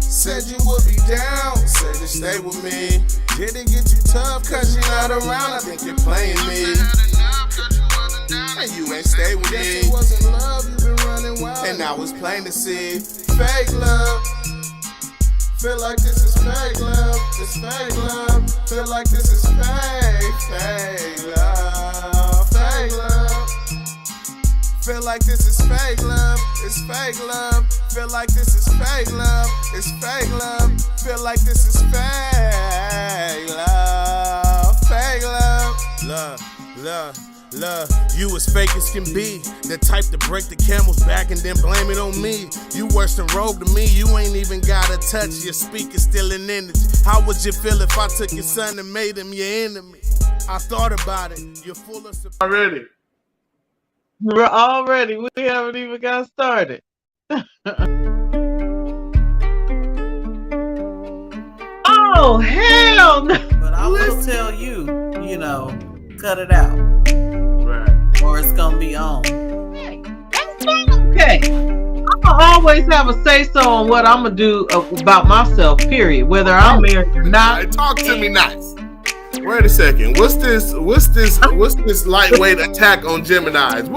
Said you would be down, said you stay with me. Did it get you tough cause you're not around? I think you're playing me. And you ain't stay with me. It wasn't love, you been running wild. And now it's plain to see. Fake love. Feel like this is fake love. It's fake love. Feel like this is fake love. Fake love. Feel like this is fake love. It's fake love. Feel like this is fake love. It's fake love. Feel like this is fake love. Fake love. Love, you as fake as can be. The type to break the camel's back and then blame it on me. You worse than rogue to me. You ain't even gotta touch. Your speaker still in energy. How would you feel if I took your son and made him your enemy? I thought about it. You're full of surprise. Already. We haven't even got started. Oh, hell no. But I will tell you, cut it out. Right. Or it's going to be on. Hey, that's okay. I'm going to always have a say-so on what I'm going to do about myself, period. Whether I'm married or not. Right, talk to me nice. Wait a second. What's this lightweight attack on Geminis?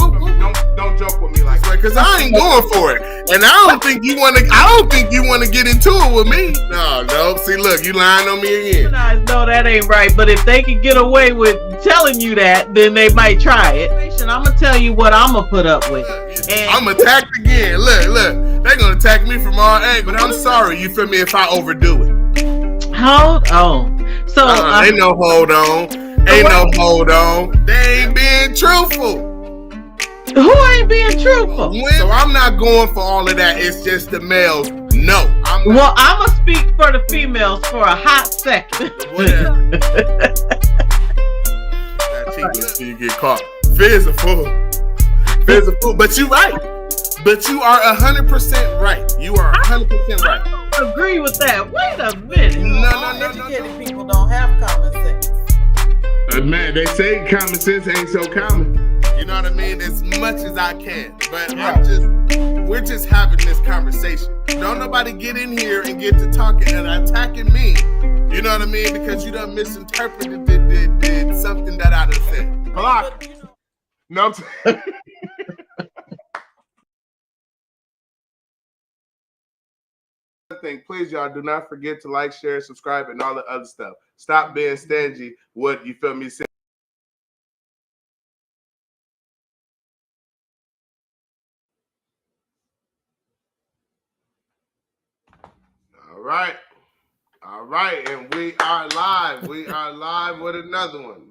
Don't joke with me like that, because I ain't going for it. And I don't think you want to get into it with me. No. See, look, you lying on me again. Geminis know that ain't right, but if they can get away with telling you that, then they might try it. I'm gonna tell you what I'm gonna put up with. And I'm attacked again. Look, they're gonna attack me from all angles. But I'm sorry, you feel me, if I overdo it. Hold on. So ain't no hold on. They ain't being truthful. Who ain't being truthful? So I'm not going for all of that. It's just the males. No. I'm gonna speak for the females for a hot second. You get caught. Fizz a fool. But you right. But you are 100% right. You are 100% right. I don't agree with that. Wait a minute. No. Educated people don't have common sense. Man, they say common sense ain't so common. You know what I mean? As much as I can. But we're just having this conversation. Don't nobody get in here and get to talking and attacking me. You know what I mean? Because you done misinterpreted did something that I done said. Block. No. Thing, please, y'all, do not forget to like, share, subscribe, and all the other stuff. Stop being stingy. What you feel me? All right, and we are live. We are live with another one.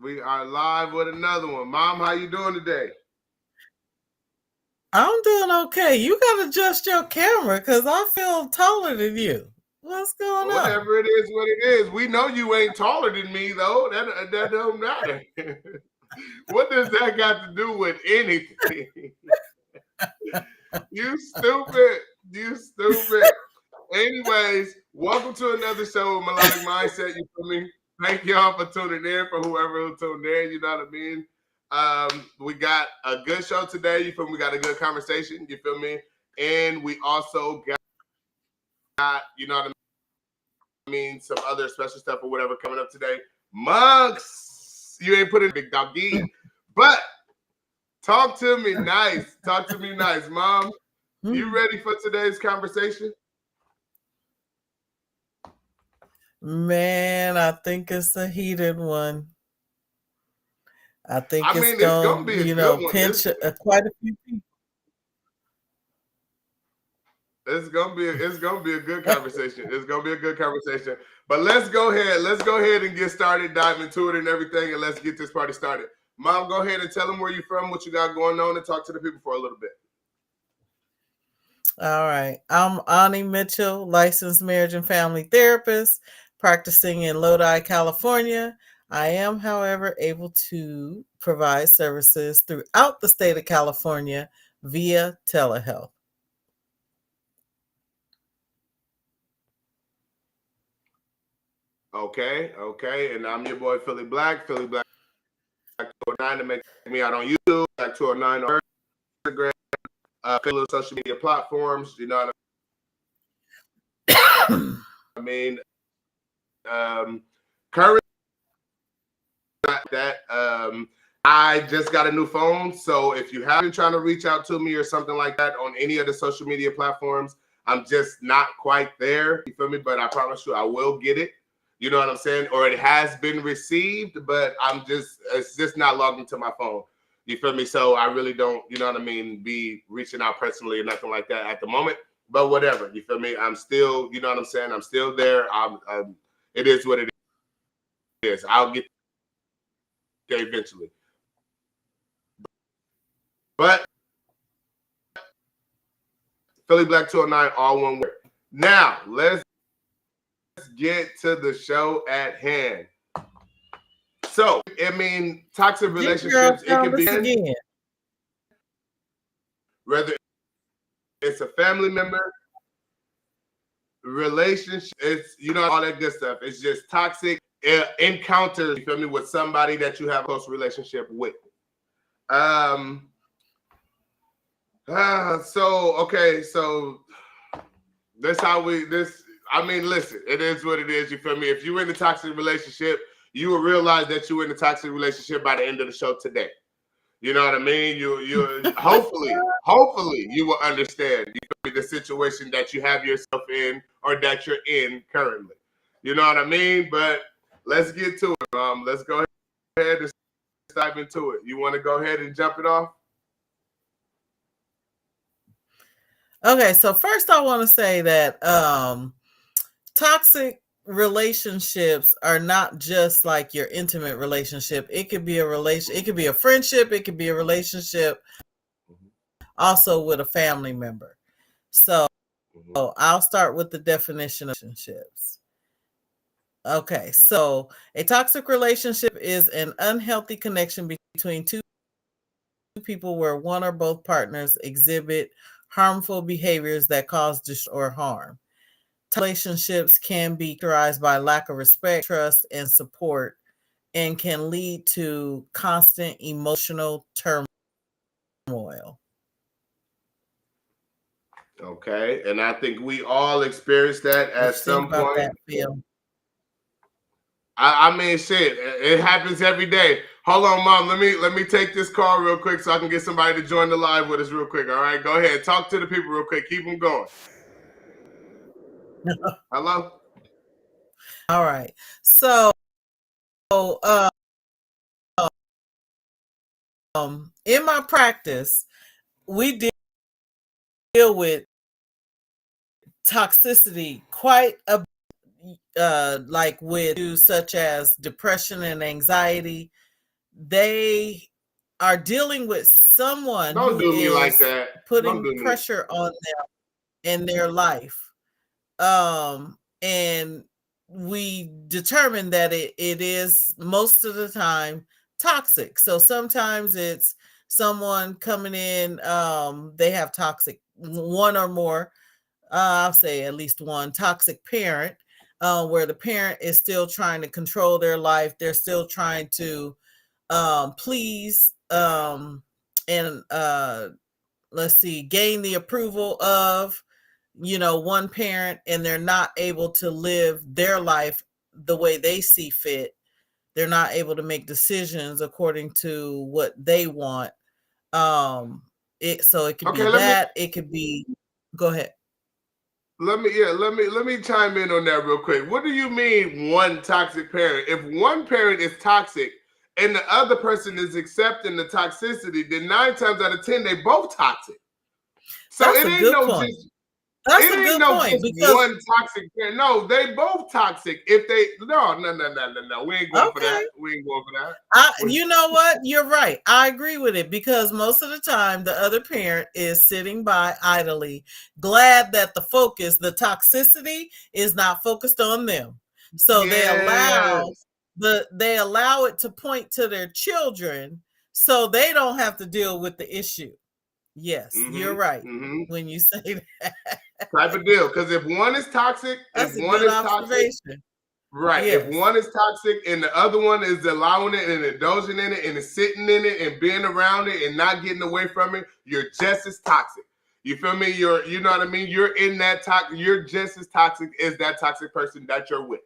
Mom, how you doing today? I'm doing okay. You gotta adjust your camera because I feel taller than you. What's going on? Whatever it is, what it is. We know you ain't taller than me, though. That don't matter. What does that got to do with anything? You stupid. Anyways, welcome to another show of Melodic Mindset. You feel me? Thank y'all for tuning in. For whoever tuned in, you know what I mean. We got a good show today. You feel me? We got a good conversation. You feel me? And we also got you know what I mean, some other special stuff or whatever coming up today. Monks, you ain't put in big doggy, but talk to me nice. Mom. You ready for today's conversation? Man, I think it's a heated one. I think it's gonna be pinch quite a few people. It's gonna be a good conversation. But let's go ahead and get started, dive into it and everything, and let's get this party started. Mom, go ahead and tell them where you're from, what you got going on, and talk to the people for a little bit. All right. I'm Ani Mitchell, licensed marriage and family therapist, practicing in Lodi, California. I am, however, able to provide services throughout the state of California via telehealth. Okay, okay. And I'm your boy Philly Black 209 to make me out on YouTube, Black 209 on Instagram, social media platforms. You know what I mean? Currently, that I just got a new phone, so if you have been trying to reach out to me or something like that on any of the social media platforms, I'm just not quite there. You feel me? But I promise you, I will get it. You know what I'm saying? Or it has been received, but it's just not logged into my phone. You feel me? So I really don't, you know what I mean, be reaching out personally or nothing like that at the moment. But whatever, you feel me? I'm still, you know what I'm saying? I'm still there. It is what it is. I'll get there eventually. But Philly Black 209, all one word. Now, let's get to the show at hand. So, I mean, toxic relationships, it can be again. Whether it's a family member, relationship, it's, you know, all that good stuff. It's just toxic encounters, you feel me, with somebody that you have a close relationship with. So I mean, listen, it is what it is, you feel me? If you're in a toxic relationship, you will realize that you're in a toxic relationship by the end of the show today. You know what I mean? You hopefully you will understand the situation that you have yourself in or that you're in currently. You know what I mean? But let's get to it. Let's go ahead and dive into it. You want to go ahead and jump it off? Okay, so first I want to say that toxic relationships are not just like your intimate relationship. It could be a it could be a friendship, it could be a relationship also with a family member. So I'll start with the definition of relationships. Okay, so a toxic relationship is an unhealthy connection between two people where one or both partners exhibit harmful behaviors that cause or harm. Relationships can be characterized by lack of respect, trust, and support, and can lead to constant emotional turmoil. Okay, and I think we all experience that at some point. I mean, shit, it happens every day. Hold on, Mom. Let me take this call real quick so I can get somebody to join the live with us real quick. All right, go ahead. Talk to the people real quick. Keep them going. Hello? All right. So, in my practice, we deal with toxicity quite a like with issues such as depression and anxiety. They are dealing with someone who is like that. Putting pressure on them in their life. And we determine that it is most of the time toxic. So sometimes it's someone coming in, they have toxic, one or more, I'll say at least one toxic parent, where the parent is still trying to control their life. They're still trying to please and gain the approval of, you know, one parent, and they're not able to live their life the way they see fit. They're not able to make decisions according to what they want. It could be that. It could be. Go ahead. Let me chime in on that real quick. What do you mean one toxic parent? If one parent is toxic and the other person is accepting the toxicity, then 9 times out of 10 they both toxic. So that's it ain't no point. That's a good point. Because one toxic parent. No, they both toxic. If they no. We ain't going for that. We ain't going for that. You know what? You're right. I agree with it, because most of the time the other parent is sitting by idly, glad that the toxicity is not focused on them. So they allow it to point to their children, so they don't have to deal with the issue. Yes, you're right when you say that. Type of deal. Because if one is toxic, that's a good observation. Right. Yes. If one is toxic and the other one is allowing it and indulging in it and is sitting in it and being around it and not getting away from it, you're just as toxic. You feel me? You know what I mean? You're in that toxic. You're just as toxic as that toxic person that you're with.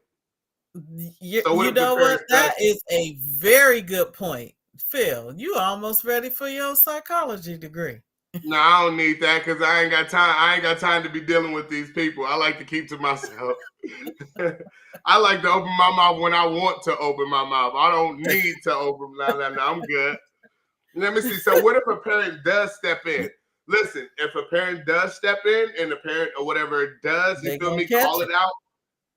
You know what? That is a very good point. Phil, you almost ready for your psychology degree. No, I don't need that because I ain't got time. I ain't got time to be dealing with these people. I like to keep to myself. I like to open my mouth when I want to open my mouth. I don't need to open. No, I'm good. Let me see. So what if a parent does step in? Listen, if a parent does step in and the parent or whatever does, you feel me, call it out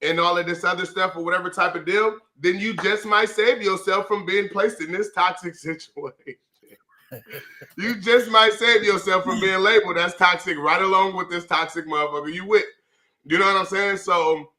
and all of this other stuff or whatever type of deal, then you just might save yourself from being placed in this toxic situation. You just might save yourself from being labeled as toxic right along with this toxic motherfucker you with. You know what I'm saying? So,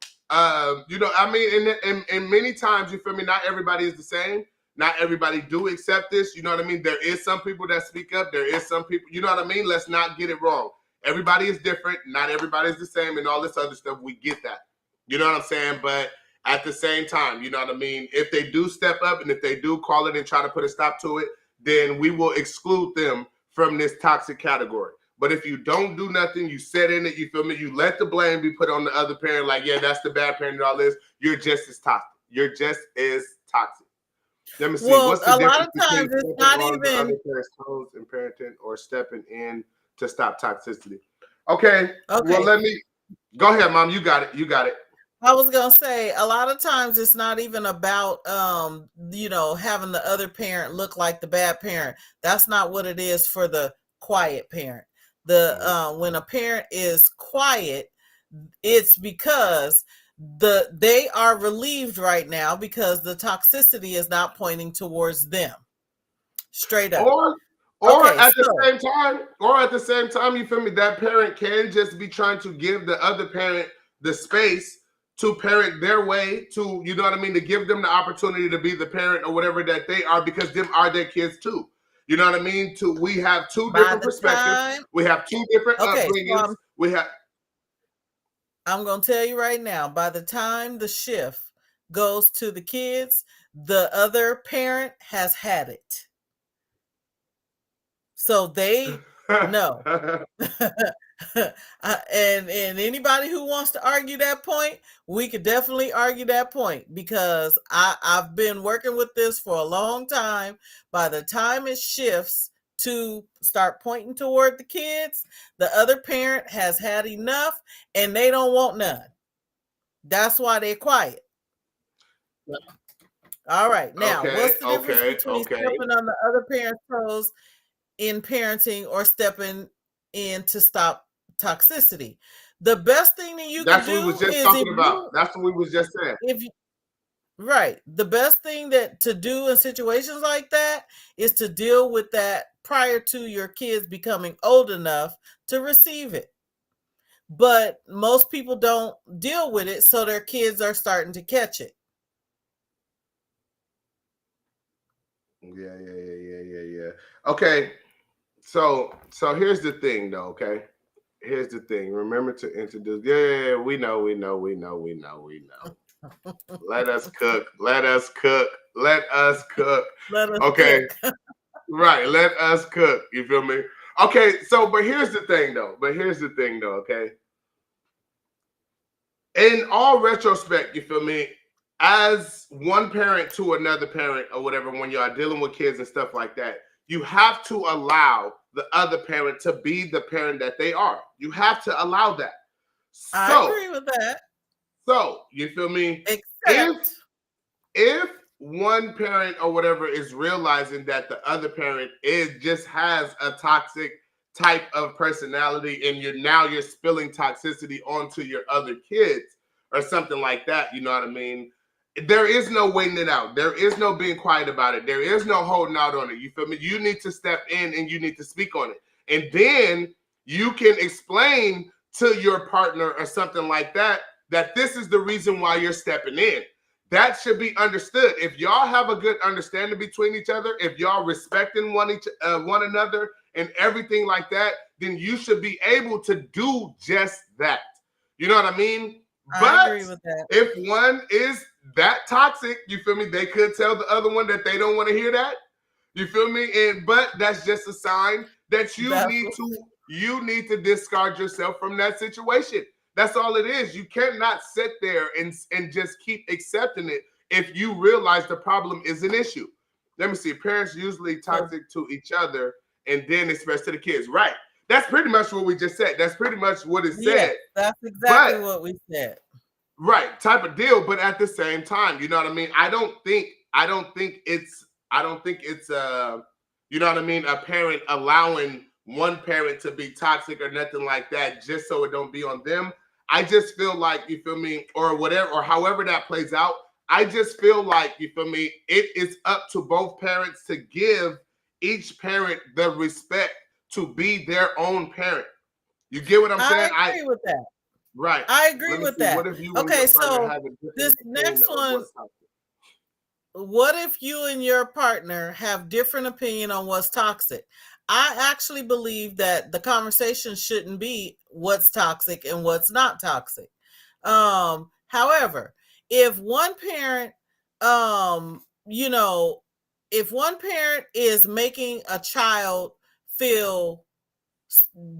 you know, I mean, and many times, you feel me, not everybody is the same. Not everybody do accept this. You know what I mean? There is some people that speak up. There is some people, you know what I mean? Let's not get it wrong. Everybody is different. Not everybody is the same and all this other stuff. We get that. You know what I'm saying? But at the same time, you know what I mean? If they do step up and if they do call it and try to put a stop to it, then we will exclude them from this toxic category. But if you don't do nothing, you sit in it, you feel me? You let the blame be put on the other parent, like, yeah, that's the bad parent and all this. You're just as toxic. You're just as toxic. Let me see. Well, what's the a difference lot of times it's not even the other parent's toes and parenting or stepping in to stop toxicity. Okay. Well, let me go ahead, Mom. You got it. You got it. I was gonna say a lot of times it's not even about you know, having the other parent look like the bad parent. That's not what it is for the quiet parent. When a parent is quiet, it's because they are relieved right now because the toxicity is not pointing towards them. Straight up. Or at the same time, you feel me? That parent can just be trying to give the other parent the space to parent their way, to, you know what I mean, to give them the opportunity to be the parent or whatever that they are, because them are their kids too. You know what I mean? We have two different perspectives. We have two different upbringings. I'm going to tell you right now, by the time the shift goes to the kids, the other parent has had it. So they know. And anybody who wants to argue that point, we could definitely argue that point, because I've been working with this for a long time. By the time it shifts to start pointing toward the kids, the other parent has had enough and they don't want none. That's why they're quiet. All right. Now, what's the difference between stepping on the other parent's toes in parenting or stepping in to stop toxicity? The best thing that you can do is that's what we was just saying. Right. The best thing to do in situations like that is to deal with that prior to your kids becoming old enough to receive it. But most people don't deal with it, so their kids are starting to catch it. Yeah. Okay. So here's the thing though, okay? Here's the thing. Remember to introduce. Yeah, we know. Let us cook. Okay. Right. Let us cook. You feel me? Okay. So, but here's the thing though, okay? In all retrospect, you feel me? As one parent to another parent or whatever, when you are dealing with kids and stuff like that, you have to allow the other parent to be the parent that they are. You have to allow that. I agree with that. So, you feel me? Except if one parent or whatever is realizing that the other parent just has a toxic type of personality and you're spilling toxicity onto your other kids or something like that, you know what I mean? There is no waiting it out. There is no being quiet about it. There is no holding out on it. You feel me? You need to step in and you need to speak on it. And then you can explain to your partner or something like that, that this is the reason why you're stepping in. That should be understood. If y'all have a good understanding between each other, if y'all respecting one another and everything like that, then you should be able to do just that. You know what I mean? I But agree with that. if one is that toxic, you feel me? They could tell the other one that they don't want to hear that. You feel me? But that's just a sign that you need to discard yourself from that situation. That's all it is. You cannot sit there and just keep accepting it if you realize the problem is an issue. Let me see. Parents usually toxic to each other and then express to the kids. Right. That's pretty much what we just said. That's pretty much what it said. Yeah, that's exactly what we said. Right, type of deal. But at the same time, you know what I mean? I don't think it's you know what I mean, a parent allowing one parent to be toxic or nothing like that just so it don't be on them. I just feel like, you feel me, or whatever, or however that plays out, I just feel like, you feel me, it is up to both parents to give each parent the respect to be their own parent. You get what I'm saying? I agree with that. Right. I agree with that. Okay, so this next one, what if you and your partner have different opinion on what's toxic? I actually believe that the conversation shouldn't be what's toxic and what's not toxic. However, if one parent, if one parent is making a child feel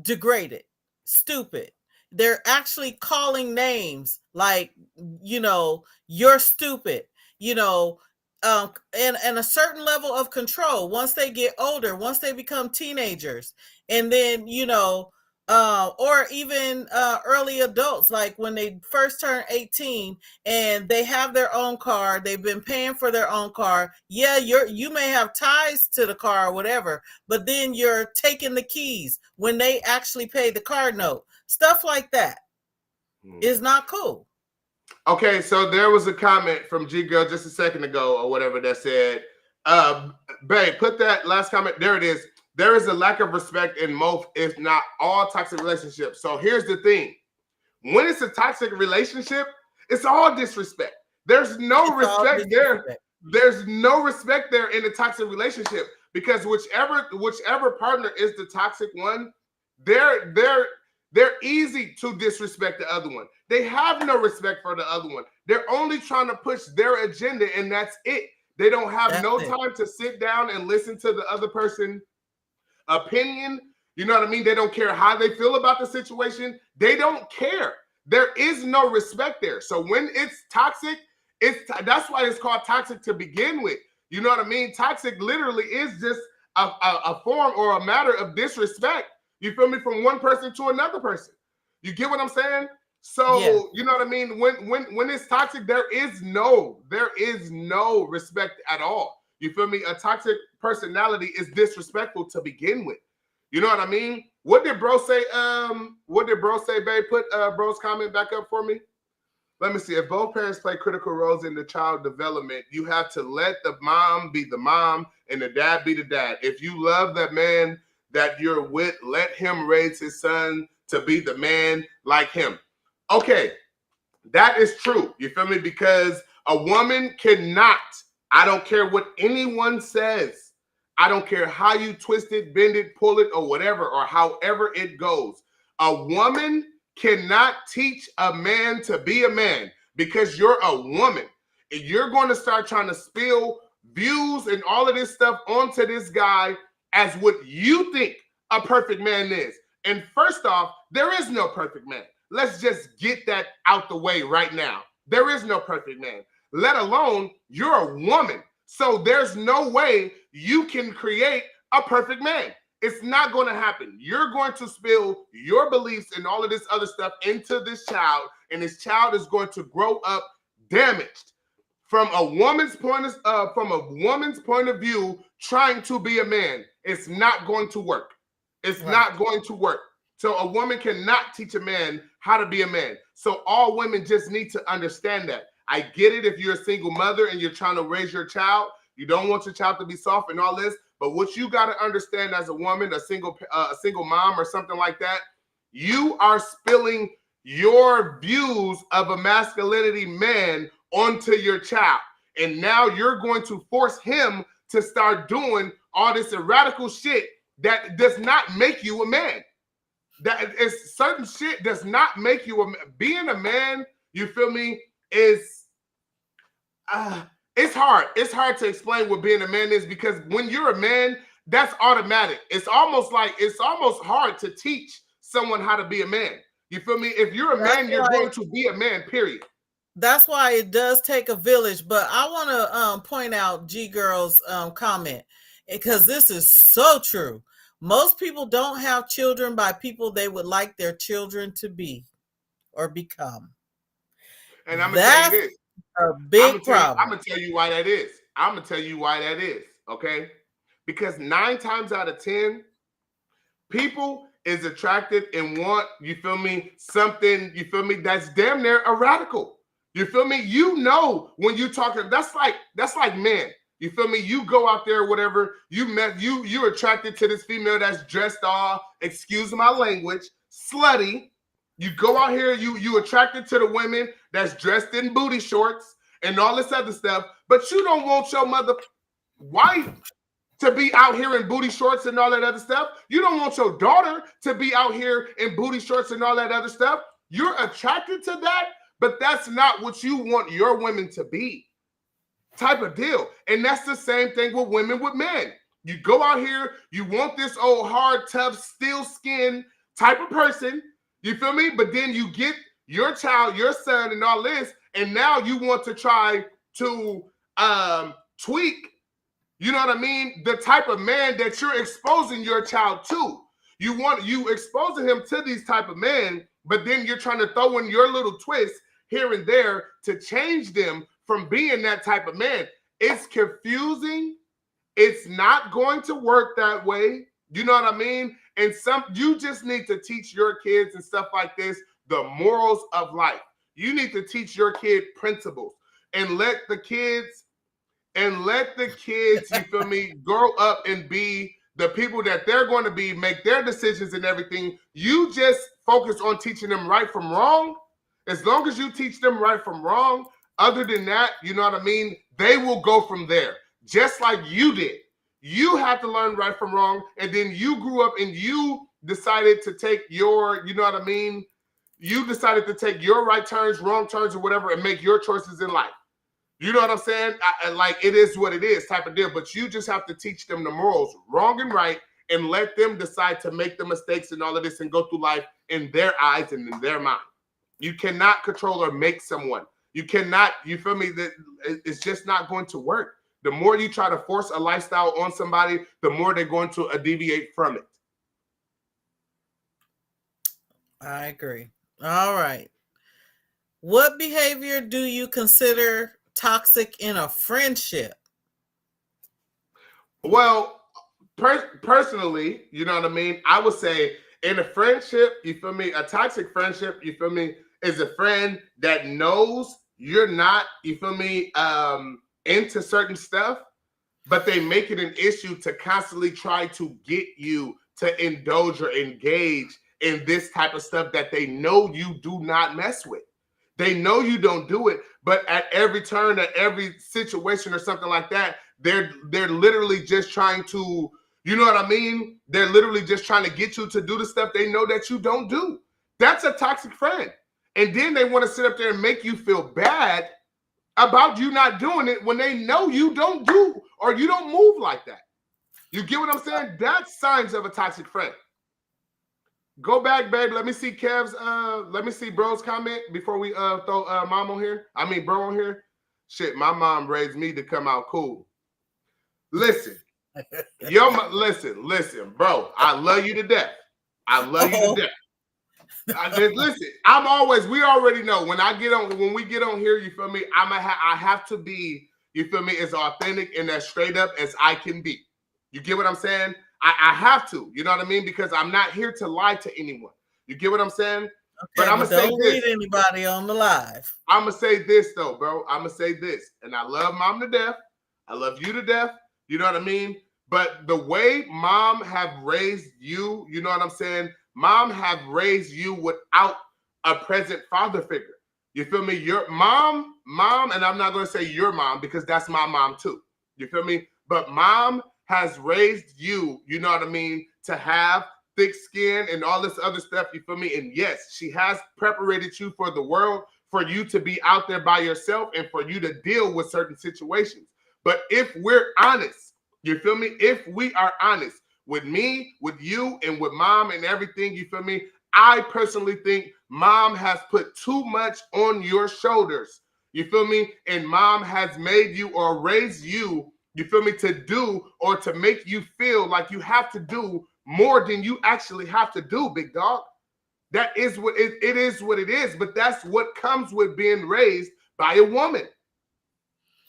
degraded, stupid, they're actually calling names like, you're stupid, and a certain level of control once they get older, once they become teenagers, and then, or even early adults, like when they first turn 18 and they have their own car, they've been paying for their own car. Yeah, you may have ties to the car or whatever, but then you're taking the keys when they actually pay the car note. Stuff like that is not cool. Okay, so there was a comment from G Girl just a second ago or whatever that said, babe, put that last comment. There it is. There is a lack of respect in most, if not all, toxic relationships. So here's the thing. When it's a toxic relationship, it's all disrespect. There's no respect there. There's no respect there in a toxic relationship, because whichever partner is the toxic one, they're easy to disrespect the other one. They have no respect for the other one. They're only trying to push their agenda, and that's it. They don't have time to sit down and listen to the other person's opinion. You know what I mean? They don't care how they feel about the situation. They don't care. There is no respect there. So when it's toxic, that's why it's called toxic to begin with. You know what I mean? Toxic literally is just a form or a matter of disrespect. You feel me? From one person to another person. You get what I'm saying? So You know what I mean? When it's toxic, there is no respect at all. You feel me? A toxic personality is disrespectful to begin with. You know what I mean? What did bro say? Babe? Put bro's comment back up for me. Let me see. If both parents play critical roles in the child development, you have to let the mom be the mom and the dad be the dad. If you love that man that you're with, let him raise his son to be the man like him. Okay, that is true. You feel me? Because a woman cannot, I don't care what anyone says, I don't care how you twist it, bend it, pull it, or whatever, or however it goes. A woman cannot teach a man to be a man, because you're a woman. And you're going to start trying to spill views and all of this stuff onto this guy as what you think a perfect man is. And first off, there is no perfect man. Let's just get that out the way right now. There is no perfect man, let alone you're a woman. So there's no way you can create a perfect man. It's not going to happen. You're going to spill your beliefs and all of this other stuff into this child, and this child is going to grow up damaged. From a woman's point of view, trying to be a man, it's not going to work. It's not going to work. So a woman cannot teach a man how to be a man. So all women just need to understand that. I get it if you're a single mother and you're trying to raise your child. You don't want your child to be soft and all this. But what you got to understand as a woman, a single mom or something like that, you are spilling your views of a masculinity man onto your child. And now you're going to force him to start doing all this radical shit that does not make you a man. That is certain shit does not make you being a man. you feel me, is it's hard. It's hard to explain what being a man is, because when you're a man, that's automatic. It's almost hard to teach someone how to be a man. You feel me? If you're a man, you're going to be a man, period. That's why it does take a village. But I want to point out G Girl's comment, because this is so true. Most people don't have children by people they would like their children to be or become. And I'm going to tell you this. A big problem. I'm going to tell you why that is. I'm going to tell you why that is, okay? Because 9 times out of 10, people is attracted and want, you feel me, something, you feel me, that's damn near a radical. You feel me? You know when you talking, that's like men. You feel me? You go out there, whatever, you're attracted to this female that's dressed all, excuse my language, slutty. You go out here, you attracted to the women that's dressed in booty shorts and all this other stuff, but you don't want your mother wife to be out here in booty shorts and all that other stuff. You don't want your daughter to be out here in booty shorts and all that other stuff. You're attracted to that, but that's not what you want your women to be. Type of deal. And that's the same thing with women with men. You go out here, you want this old hard, tough, steel skin type of person. You feel me? But then you get your child, your son, and all this, and now you want to try to tweak, you know what I mean, the type of man that you're exposing your child to. You exposing him to these type of men, but then you're trying to throw in your little twist here and there to change them from being that type of man. It's confusing. It's not going to work that way. You know what I mean? And you just need to teach your kids and stuff like this the morals of life. You need to teach your kid principles and let the kids, you feel me, grow up and be the people that they're going to be, make their decisions and everything. You just focus on teaching them right from wrong. As long as you teach them right from wrong, other than that, you know what I mean, they will go from there, just like you did. You have to learn right from wrong, and then you grew up and you decided to take your, you know what I mean, you decided to take your right turns, wrong turns, or whatever, and make your choices in life. You know what I'm saying? Like, it is what it is type of deal, but you just have to teach them the morals, wrong and right, and let them decide to make the mistakes and all of this and go through life in their eyes and in their mind. You cannot control or make someone. You cannot, you feel me, that it's just not going to work. The more you try to force a lifestyle on somebody, the more they're going to deviate from it. I agree. All right. What behavior do you consider toxic in a friendship? Well, personally, you know what I mean? I would say in a friendship, you feel me? A toxic friendship, you feel me, is a friend that knows you're not, you feel me, into certain stuff, but they make it an issue to constantly try to get you to indulge or engage in this type of stuff that they know you do not mess with. They know you don't do it, but at every turn, at every situation or something like that, they're literally just trying to, you know what I mean? They're literally just trying to get you to do the stuff they know that you don't do. That's a toxic friend. And then they want to sit up there and make you feel bad about you not doing it when they know you don't do or you don't move like that. You get what I'm saying? That's signs of a toxic friend. Go back, babe. Let me see Kev's, let me see bro's comment before we throw mom on here. I mean, bro on here. Shit, my mom raised me to come out cool. Listen, listen, bro. I love you to death. I love you to death. Listen, we already know when we get on here, you feel me? I have to be, you feel me, as authentic and as straight up as I can be. You get what I'm saying? I have to, you know what I mean? Because I'm not here to lie to anyone. You get what I'm saying? Okay, but I'm gonna say this. Don't read anybody on the live. I'm gonna say this though, bro. I'm gonna say this, and I love mom to death. I love you to death. You know what I mean? But the way mom have raised you, you know what I'm saying? Mom have raised you without a present father figure. You feel me? Your mom, and I'm not going to say your mom because that's my mom too. You feel me? But mom has raised you, you know what I mean, to have thick skin and all this other stuff. You feel me? And yes, she has preparated you for the world, for you to be out there by yourself and for you to deal with certain situations. But if we're honest, you feel me? If we are honest with me, with you, and with mom and everything, you feel me? I personally think mom has put too much on your shoulders. You feel me? And mom has made you or raised you, you feel me, to do or to make you feel like you have to do more than you actually have to do, big dog. That is what it is what it is, but that's what comes with being raised by a woman.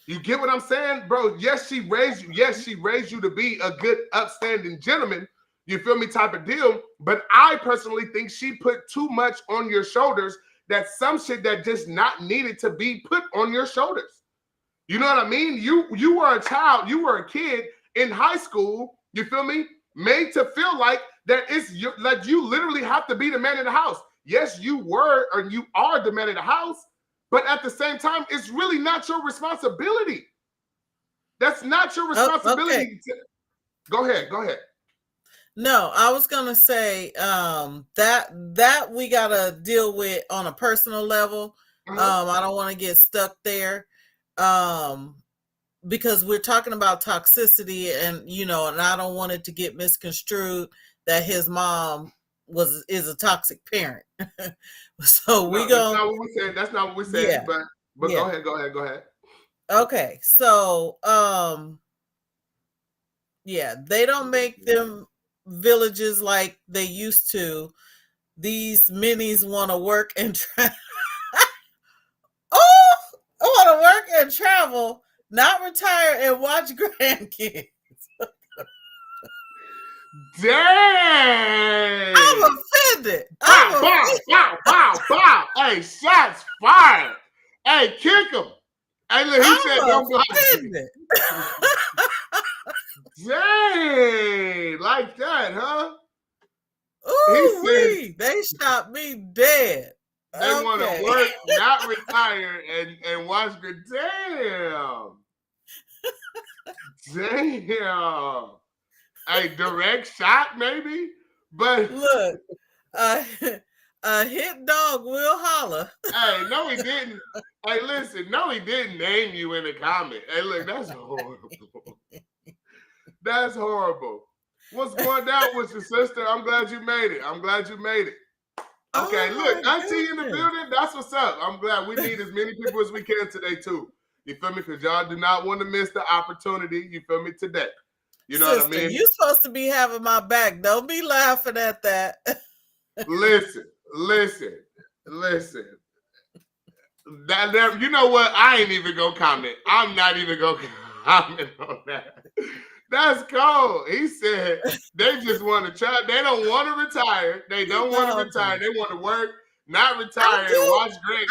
You get what I'm saying, bro? Yes, she raised you. Yes, she raised you to be a good, upstanding gentleman. You feel me, type of deal. But I personally think she put too much on your shoulders. That's some shit that just not needed to be put on your shoulders. You know what I mean? You were a child, you were a kid in high school, you feel me? Made to feel like that it's like you literally have to be the man in the house. Yes, you were or you are the man in the house, but at the same time, it's really not your responsibility. That's not your responsibility. Okay. Go ahead. No, I was gonna say that we gotta deal with on a personal level. I don't want to get stuck there. Because we're talking about toxicity and, you know, and I don't want it to get misconstrued that his mom is a toxic parent. So that's not what we said. That's not what we said. Yeah. But yeah. Go ahead. Okay. So, yeah, they don't make them villages like they used to. These minis want to work and travel. Oh, I want to work and travel. Not retire and watch grandkids. Dang! I'm offended. Wow. Hey, shots fired. Hey, kick him. Hey, look, he said don't block me. Dang, like that, huh? Ooh, they shot me dead. They want to work, not retire, and watch the damn. A direct shot, maybe, but look, a hit dog will holler. Hey, no, he didn't. Hey, listen, no, he didn't name you in the comment. Hey, look, that's horrible. That's horrible. What's going down with your sister? I'm glad you made it. Okay, look, Auntie in the building. That's what's up. I'm glad we need as many people as we can today, too. You feel me? Because y'all do not want to miss the opportunity. You feel me? Today. You know what I mean? You're supposed to be having my back. Don't be laughing at that. Listen. That, you know what? I ain't even going to comment. I'm not even going to comment on that. That's cold. He said they just want to try. They don't want to retire. They don't want to retire. They want to work, not retire, and watch Greg.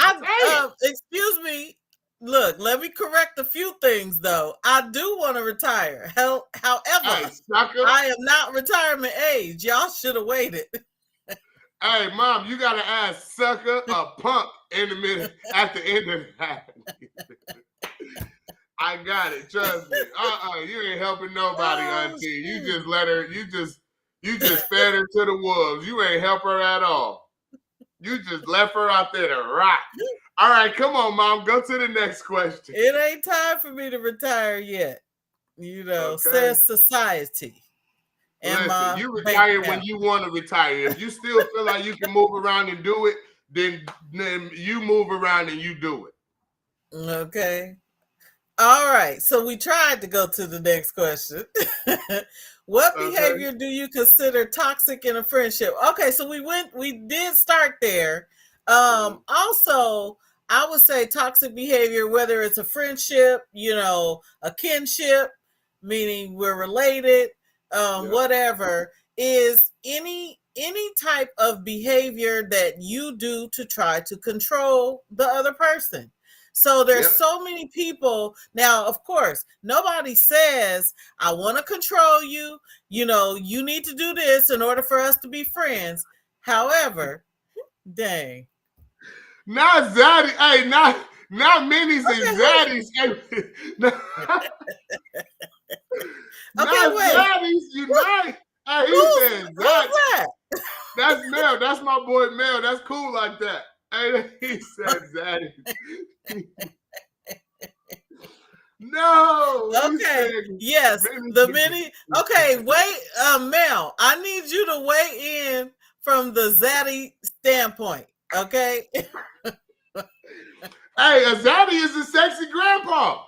Excuse me. Look, let me correct a few things, though. I do want to retire. However, I am not retirement age. Y'all should have waited. Hey, Mom, you got to ask sucker a punk in the middle at the end of that. I got it. Trust me. You ain't helping nobody, Auntie. You just let her. You just fed her to the wolves. You ain't help her at all. You just left her out there to rot. All right, come on, Mom. Go to the next question. It ain't time for me to retire yet. You know, says society. Listen, you retire when you want to retire. If you still feel like you can move around and do it, then you move around and you do it. Okay. All right. So we tried to go to the next question. What behavior do you consider toxic in a friendship? Okay, so we did start there. Also, I would say toxic behavior, whether it's a friendship, you know, a kinship, meaning we're related, whatever, is any type of behavior that you do to try to control the other person. So there's so many people. Now, of course, nobody says, I want to control you. You know, you need to do this in order for us to be friends. However, dang. Not Zaddy. Hey, not minis and Zaddies. Not Zaddies unite. Hey, he said that. That's Mel. That's my boy Mel. That's cool like that. Hey, he said Zaddy. No. Okay. Yes. The mini. Okay. Wait, Mel. I need you to weigh in from the Zaddy standpoint. Okay. Hey, a zaddy is a sexy grandpa.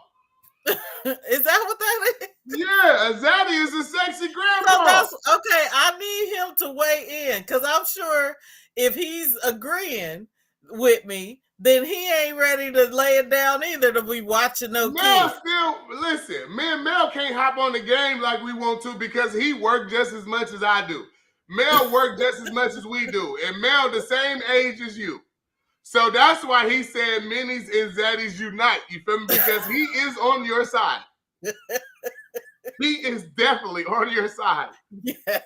Is that what that is? Yeah, a zaddy is a sexy grandpa. So that's okay. I need him to weigh in because I'm sure if he's agreeing with me, then he ain't ready to lay it down either to be watching no Mel kids. still listen. Me and Mel can't hop on the game like we want to because he worked just as much as I do. Mel worked just as much as we do, and Mel the same age as you. So that's why he said minis and zaddies unite. You feel me? Because he is on your side. He is definitely on your side. Yes.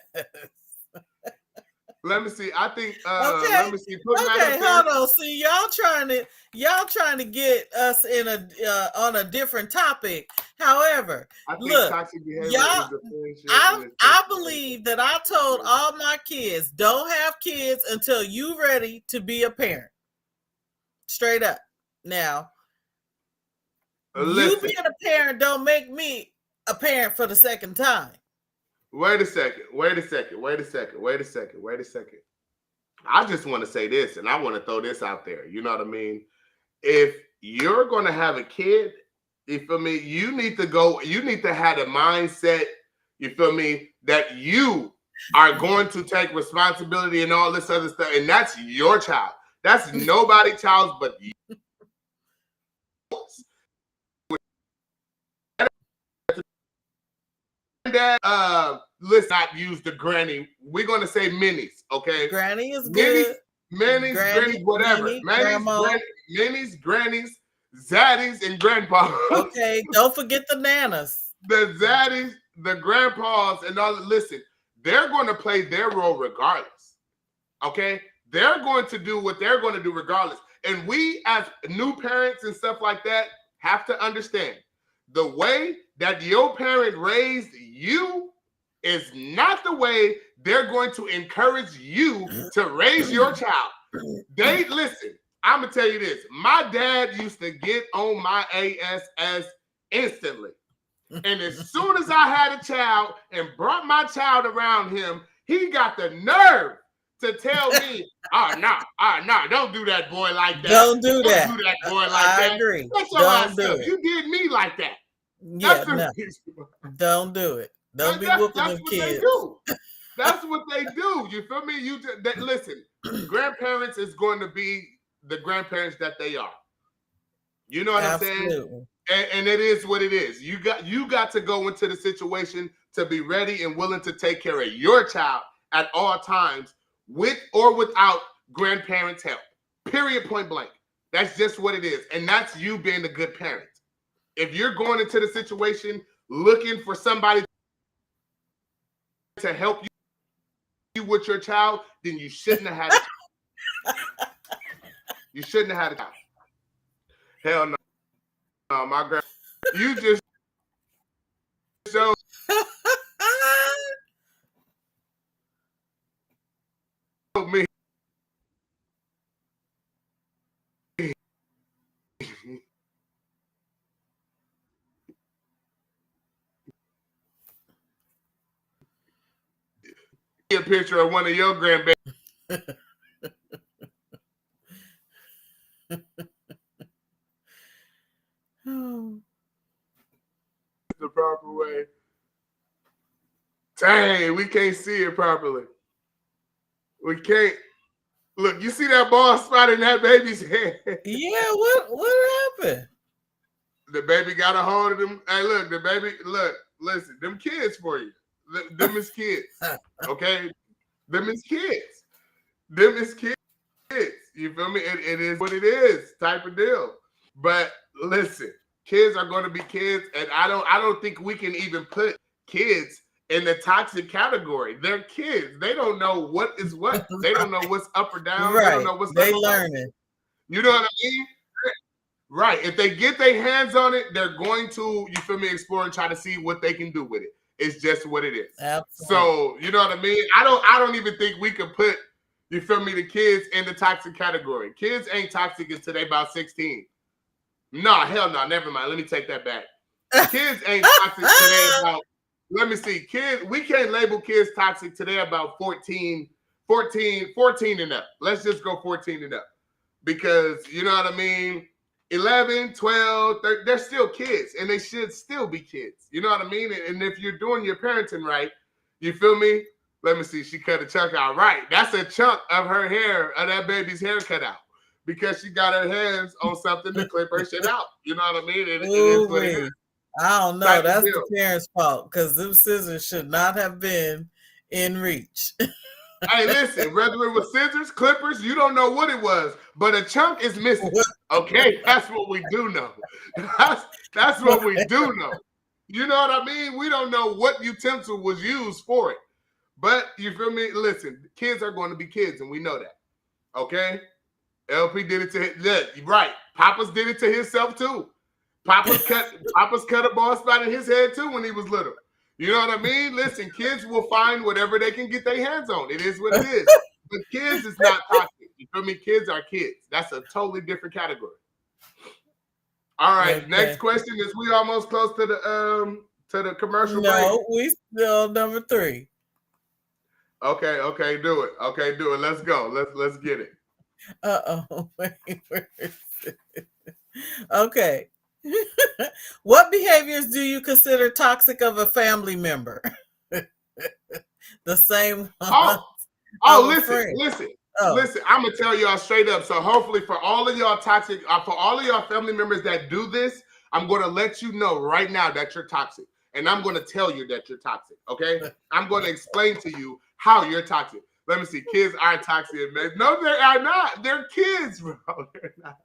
Let me see. I think. Okay. Let me see. Okay, hold on. See, y'all trying to get us in on a different topic. However, look, y'all, I believe that I told all my kids, don't have kids until you ready to be a parent. Straight up. Now, you being a parent don't make me a parent for the second time. Wait a second. I just want to say this, and I want to throw this out there. You know what I mean? If you're going to have a kid, you feel me? You need to have the mindset, you feel me, that you are going to take responsibility and all this other stuff, and that's your child. That's nobody's child but you. Let's not use the granny. We're gonna say minis, okay? Granny is good. Minis, grannies, whatever. Minis, grannies, zaddies, and grandpas. Okay, don't forget the nanas. The zaddies, the grandpas, and all. Listen, they're going to play their role regardless. Okay, they're going to do what they're going to do regardless. And we, as new parents and stuff like that, have to understand the way that your parent raised you is not the way they're going to encourage you to raise your child. They listen. I'm gonna tell you this. My dad used to get on my ass instantly. And as soon as I had a child and brought my child around him, he got the nerve to tell me, no, don't do that boy like that. Don't do that. Don't do that boy like that. I agree. That's don't do it. You did me like that. Yeah, don't do it. Don't be whooping them kids. That's what they do. You feel me? Listen, grandparents is going to be the grandparents that they are. You know what I'm saying? And it is what it is. You got to go into the situation to be ready and willing to take care of your child at all times, with or without grandparents' help. Period, point blank. That's just what it is. And that's you being a good parent. If you're going into the situation looking for somebody to help you with your child, then you shouldn't have had a child. You shouldn't have had a child. Hell no. No, my grand. You just showed me. A picture of one of your grandbabies. The proper way. Dang, we can't see it properly. We can't. Look, you see that bald spot in that baby's head? Yeah, what happened? The baby got a hold of them. Hey, look, the baby, listen, them kids for you. Them is kids. Okay? Them is kids. Them is kids. You feel me? It is what it is, type of deal. But listen, kids are going to be kids, and I don't think we can even put kids in the toxic category. They're kids. They don't know what is what. They don't know what's up or down. Right. They don't know what's they up learning. You know what I mean? Right. If they get their hands on it, they're going to, you feel me, explore and try to see what they can do with it. It's just what it is. Absolutely. So, you know what I mean? I don't even think we could put, you feel me, the kids in the toxic category. Kids ain't toxic until they about 16. No, hell no, never mind. Let me take that back. Kids ain't toxic today about, let me see, kids, we can't label kids toxic today about 14 and up. Let's just go 14 and up. Because, you know what I mean? 11, 12, they're still kids, and they should still be kids. You know what I mean? And if you're doing your parenting right, you feel me? Let me see. She cut a chunk out. Right. That's a chunk of her hair, of that baby's hair cut out. Because she got her hands on something to clip her shit out. You know what I mean? It is what it is. I don't know. That's the parents' fault, because them scissors should not have been in reach. Hey, listen, whether it was scissors, clippers, you don't know what it was, but a chunk is missing. Okay, that's what we do know. That's what we do know. You know what I mean? We don't know what utensil was used for it. But you feel me? Listen, kids are going to be kids, and we know that. Okay? LP did it to his, right. Papa's did it to himself too. Papa's cut a bald spot in his head too when he was little. You know what I mean? Listen, kids will find whatever they can get their hands on. It is what it is. But kids is not toxic. You feel me? Kids are kids. That's a totally different category. All right. Okay. Next question is, we almost close to the commercial break? No, we still number 3. Okay, do it. Okay, do it. Let's go. Let's get it. Wait, where is it? Okay. What behaviors do you consider toxic of a family member? The same one. Listen. I'm gonna tell y'all straight up. So hopefully, for all of y'all toxic, for all of y'all family members that do this, I'm gonna let you know right now that you're toxic, and I'm gonna tell you that you're toxic. Okay? I'm gonna explain to you how you're toxic. Let me see. Kids aren't toxic, man. No, they are not. They're kids, bro. They're not.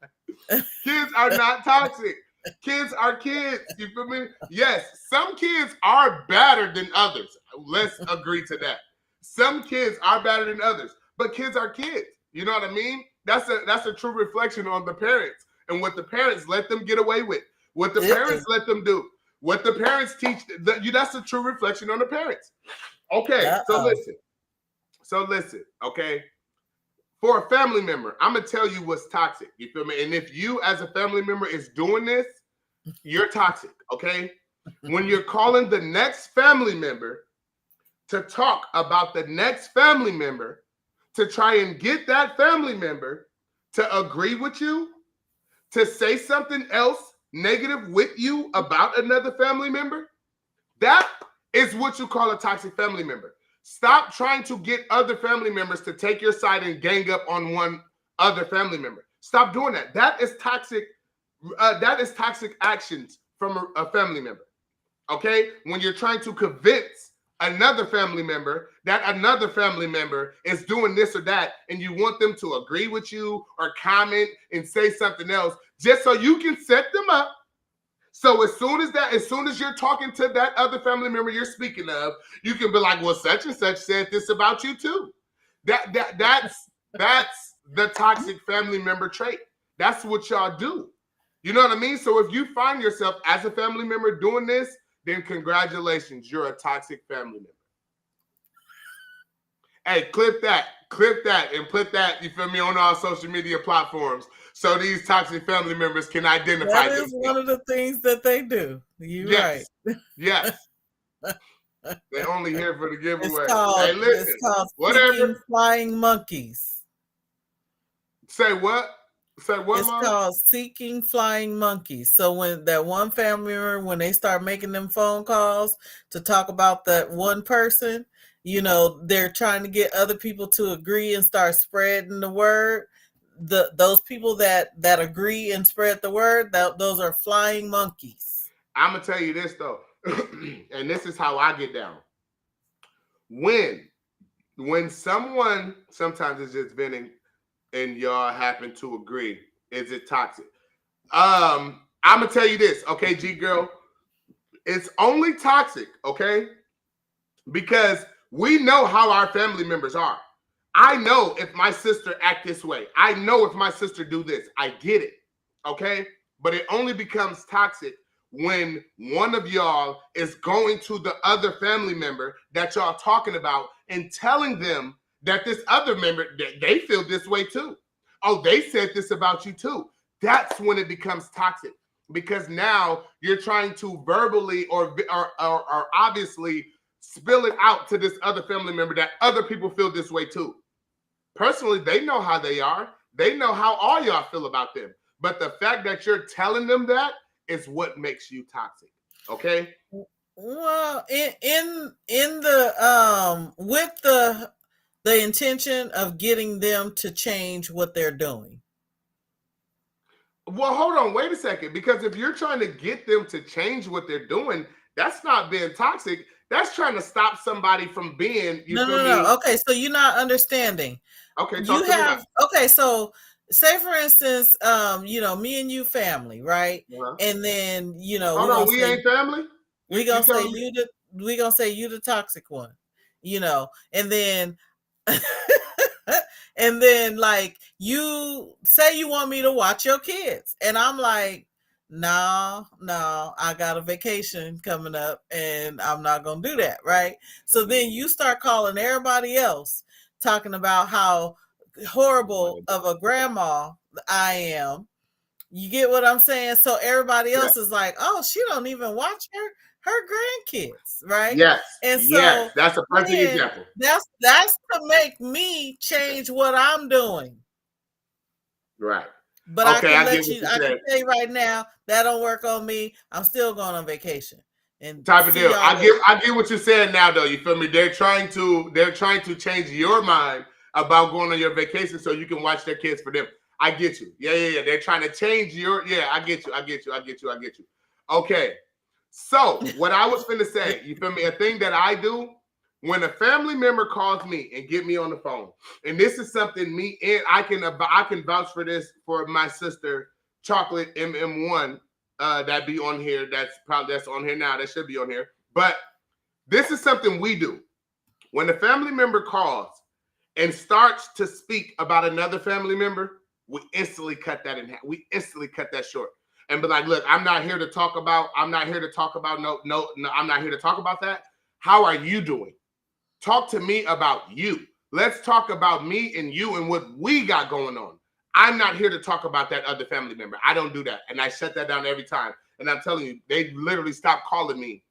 Kids are not toxic. Kids are kids. You feel me? Yes, some kids are better than others. Let's agree to that. Some kids are better than others, but kids are kids. You know what I mean? That's a true reflection on the parents and what the parents let them get away with, what the parents let them do, what the parents teach. That's a true reflection on the parents. Okay, so listen. Okay. For a family member, I'm going to tell you what's toxic. You feel me? And if you as a family member is doing this, you're toxic, okay? When you're calling the next family member to talk about the next family member, to try and get that family member to agree with you, to say something else negative with you about another family member, that is what you call a toxic family member. Stop trying to get other family members to take your side and gang up on one other family member. Stop doing that. That is toxic. That is toxic actions from a family member. Okay? When you're trying to convince another family member that another family member is doing this or that, and you want them to agree with you or comment and say something else, just so you can set them up. So as soon as you're talking to that other family member you're speaking of, you can be like, well, such and such said this about you too. That's the toxic family member trait. That's what y'all do. You know what I mean? So if you find yourself as a family member doing this, then congratulations, you're a toxic family member. Hey, clip that, and put that, you feel me, on our social media platforms, so these toxic family members can identify. That is one of the things that they do. You're right. Yes. They're only here for the giveaway. It's called whatever. Flying monkeys. Say what? It's called seeking flying monkeys. So when that one family member, when they start making them phone calls to talk about that one person, you know, they're trying to get other people to agree and start spreading the word. Those people that agree and spread the word, those are flying monkeys. I'm gonna tell you this though, and this is how I get down. When someone sometimes is just venting and y'all happen to agree, is it toxic? I'm gonna tell you this, okay, G girl, it's only toxic, okay, because we know how our family members are. I know if my sister act this way. I know if my sister do this. I get it, okay? But it only becomes toxic when one of y'all is going to the other family member that y'all talking about and telling them that this other member, they feel this way too. Oh, they said this about you too. That's when it becomes toxic. because now you're trying to verbally or obviously spill it out to this other family member that other people feel this way too. Personally, they know how they are. They know how all y'all feel about them. But the fact that you're telling them that is what makes you toxic. Okay? Well, in the with the intention of getting them to change what they're doing. Well, hold on, wait a second. Because if you're trying to get them to change what they're doing, that's not being toxic. That's trying to stop somebody from being. No. Okay, so you're not understanding. Okay, okay. So say for instance, me and you family, right? Uh-huh. And then hold on, we ain't family. We gonna say you the toxic one, and then. And then like you say you want me to watch your kids and I'm like, no, I got a vacation coming up and I'm not going to do that. Right. So then you start calling everybody else talking about how horrible of a grandma I am. You get what I'm saying? So everybody else is like, oh, she don't even watch her grandkids, right? Yes. And so that's a perfect example. That's to make me change what I'm doing. Right. But okay, I can say right now that don't work on me. I'm still going on vacation. And type of deal. I get what you're saying now though. You feel me? They're trying to change your mind about going on your vacation so you can watch their kids for them. I get you. Yeah. They're trying to change I get you. Okay. So what I was finna say, you feel me? A thing that I do when a family member calls me and get me on the phone, and this is something me and I can vouch for this for my sister Chocolate MM1 that be on here. That's on here now. That should be on here. But this is something we do when a family member calls and starts to speak about another family member. We instantly cut that in half. We instantly cut that short. And be like, look, I'm not here to talk about I'm not here to talk about that. How are you doing? Talk to me about you. Let's talk about me and you and what we got going on. I'm not here to talk about that other family member. I don't do that. And I shut that down every time. And I'm telling you, they literally stopped calling me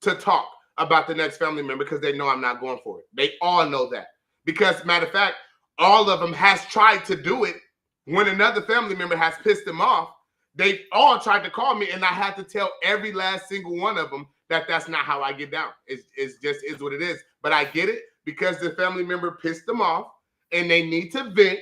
to talk about the next family member because they know I'm not going for it. They all know that. Because matter of fact, all of them has tried to do it when another family member has pissed them off. They all tried to call me, and I had to tell every last single one of them that that's not how I get down. It's just is what it is. But I get it because the family member pissed them off, and they need to vent.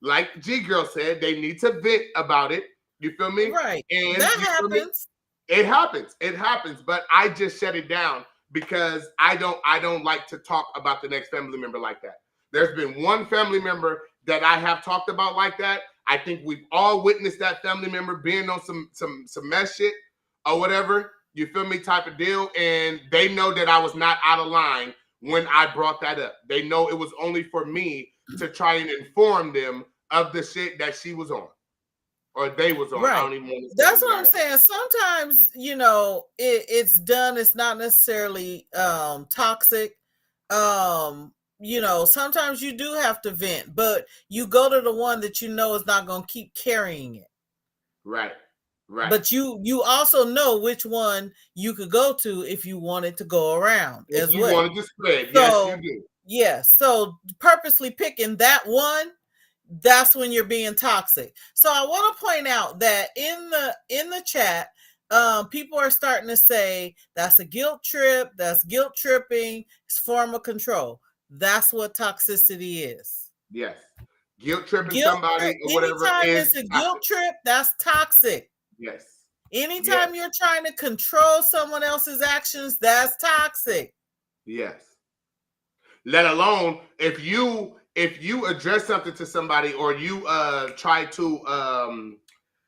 Like G Girl said, they need to vent about it. You feel me? Right. And that happens. It happens. But I just shut it down because I don't like to talk about the next family member like that. There's been one family member that I have talked about like that. I think we've all witnessed that family member being on some mess shit or whatever. You feel me? Type of deal. And they know that I was not out of line when I brought that up. They know it was only for me to try and inform them of the shit that she was on or they was on. Right. I don't even want to. That's what I'm saying. Sometimes, it's done. It's not necessarily toxic. Sometimes you do have to vent, but you go to the one that you know is not going to keep carrying it. Right. But you also know which one you could go to if you wanted to go around if as you well. wanted to spread. Yes, you do. Yes. So purposely picking that one, that's when you're being toxic. So I want to point out that in the chat, people are starting to say that's a guilt trip, that's guilt tripping, it's form of control. That's what toxicity is. Yes. Guilt tripping somebody or whatever. Anytime it's a guilt trip, that's toxic. Yes. Anytime you're trying to control someone else's actions, that's toxic. Yes. Let alone if you address something to somebody or you try to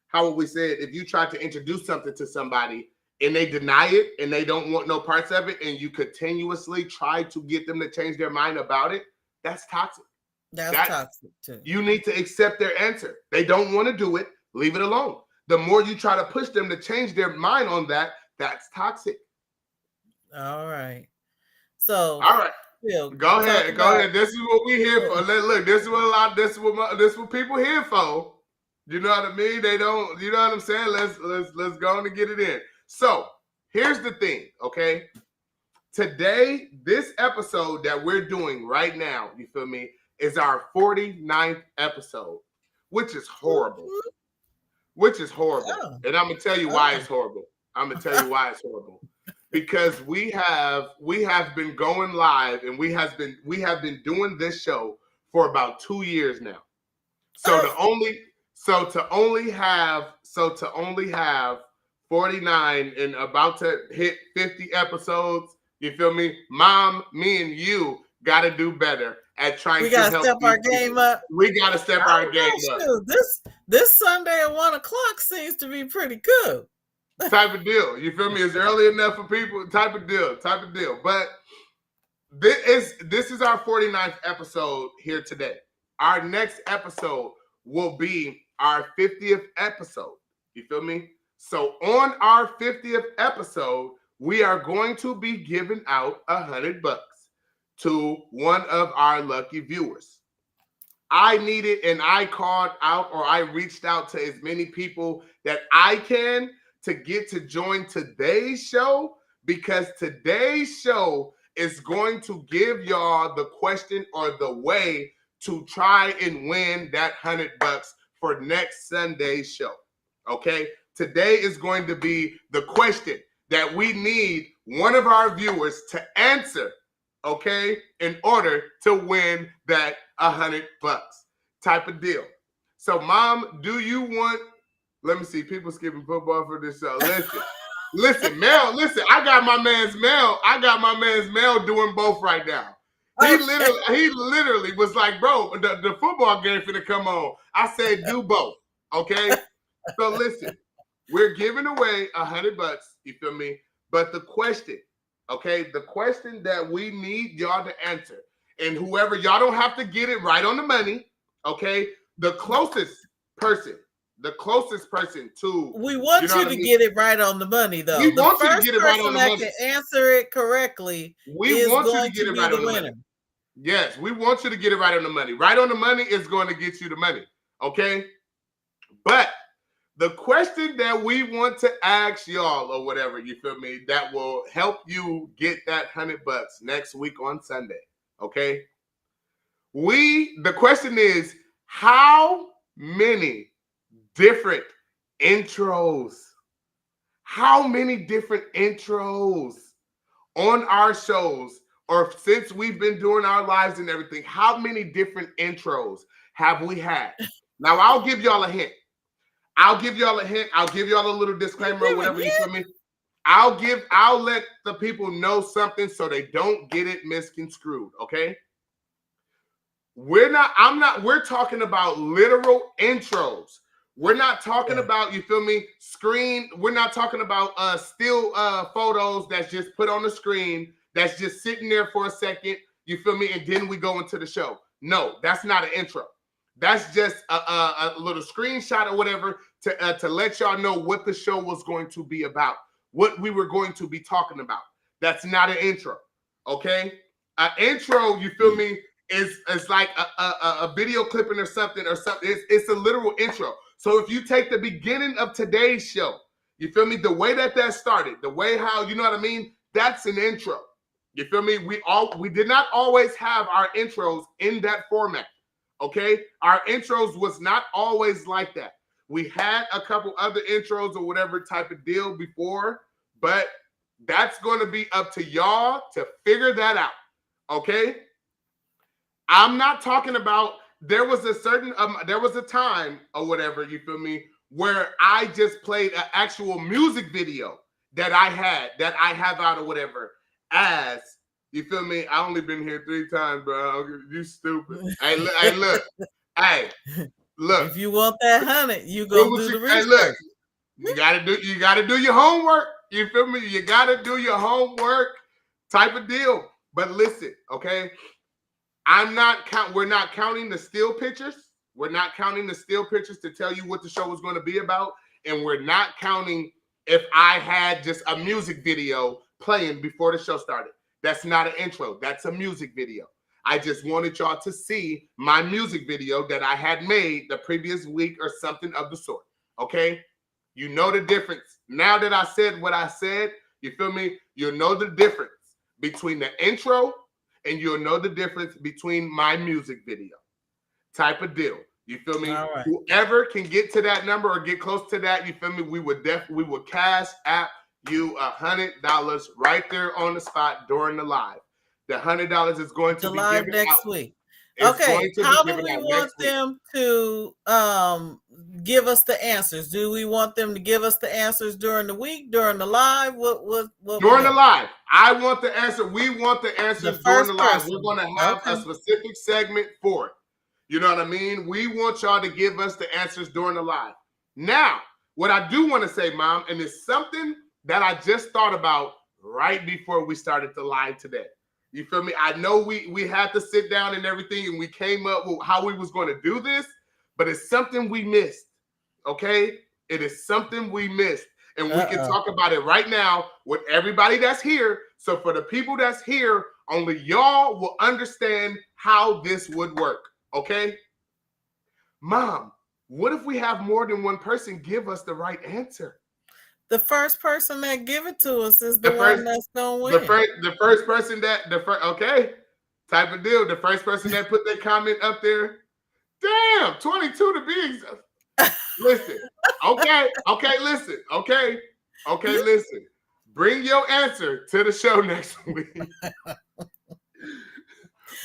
how would we say it? If you try to introduce something to somebody and they deny it and they don't want no parts of it and you continuously try to get them to change their mind about it, that's toxic. That's toxic too. You need to accept their answer. They don't want to do it. Leave it alone. The more you try to push them to change their mind on that, that's toxic. All right. So all right. Go ahead. This is what we here for. Look, this is what people here for. You know what I mean? They don't. You know what I'm saying? Let's go on and get it in. So here's the thing, okay? Today, this episode that we're doing right now, you feel me, is our 49th episode, which is horrible. Which is horrible. Oh. And I'm gonna tell you why it's horrible. I'm gonna tell you why it's horrible. Because we have been going live and we have been doing this show for about 2 years now. So to only have 49 and about to hit 50 episodes, you feel me? Mom, me and you gotta do better at trying to help. We gotta step our game up. We gotta step our game up. This Sunday at 1 o'clock seems to be pretty good. Type of deal. You feel me? It's early enough for people. Type of deal. But this is our 49th episode here today. Our next episode will be our 50th episode. You feel me? So on our 50th episode, we are going to be giving out $100 to one of our lucky viewers. I needed, and I called out, or I reached out to as many people that I can to get to join today's show, because today's show is going to give y'all the question or the way to try and win that $100 for next Sunday's show. Okay? Today is going to be the question that we need one of our viewers to answer, okay, in order to win that $100 type of deal. So, Mom, do you want? Let me see. People skipping football for this show. Listen, Mel. Listen, I got my man's Mel doing both right now. He literally was like, bro, the football game finna come on. I said, do both. Okay. So listen, we're giving away $100. You feel me? But the question, okay, the question that we need y'all to answer, and whoever, y'all don't have to get it right on the money. Okay, the closest person to. We want you to get it right on the money, though. We want you to get it right on the money. Can answer it correctly. We want you to get it right on the money. Yes, we want you to get it right on the money. Right on the money is going to get you the money. Okay, but the question that we want to ask y'all, or whatever, you feel me, that will help you get that $100 next week on Sunday. Okay, the question is, how many different intros on our shows, or since we've been doing our lives and everything, how many different intros have we had? Now, I'll give y'all a hint. I'll give y'all a little disclaimer or whatever, you feel me? I'll let the people know something so they don't get it misconstrued, okay? We're talking about literal intros. We're not talking about, you feel me, screen. We're not talking about still photos that's just put on the screen, that's just sitting there for a second, you feel me, and then we go into the show. No, that's not an intro. That's just a little screenshot or whatever to let y'all know what the show was going to be about, what we were going to be talking about. That's not an intro, okay? An intro, you feel me, is like a video clipping or something. It's a literal intro. So if you take the beginning of today's show, you feel me, the way that started, the way how, you know what I mean, that's an intro. You feel me? We did not always have our intros in that format. Okay, our intros was not always like that. We had a couple other intros or whatever type of deal before, but that's going to be up to y'all to figure that out. Okay, I'm not talking about, there was a time or whatever, you feel me, where I just played an actual music video that I have out or whatever as, you feel me? I only been here 3 times, bro. You stupid. Hey, look. Hey, look. If you want that 100, you go do the research. Hey, look. You gotta do your homework. You feel me? You gotta do your homework type of deal. But listen, okay? We're not counting the still pictures. We're not counting the still pictures to tell you what the show was going to be about. And we're not counting if I had just a music video playing before the show started. That's not an intro. That's a music video. I just wanted y'all to see my music video that I had made the previous week or something of the sort. Okay? You know the difference. Now that I said what I said, you feel me? You'll know the difference between the intro and you'll know the difference between my music video. Type of deal. You feel me? All right. Whoever can get to that number or get close to that, you feel me? We would cash app you $100 right there on the spot during the live. The $100 is going to be live given next out. week. It's Okay, how do given we out want next week. them to give us the answers? Do we want them to give us the answers during the week, during the live? What During the live? I want the answer. We want the answers during first the live. person. We're going to have a specific segment for it. You know what I mean? We want y'all to give us the answers during the live. Now, what I do want to say, Mom, and it's something that I just thought about right before we started the live today. You feel me? I know we had to sit down and everything, and we came up with how we was going to do this, but it's something we missed, okay? It is something we missed, and we can talk about it right now with everybody that's here. So for the people that's here, only y'all will understand how this would work, okay? Mom, what if we have more than one person give us the right answer? The first person that give it to us is the one that's gonna win. The first person okay, type of deal. The first person that put their comment up there, damn, 22 to be exact. Listen, okay, listen, okay, listen. Bring your answer to the show next week.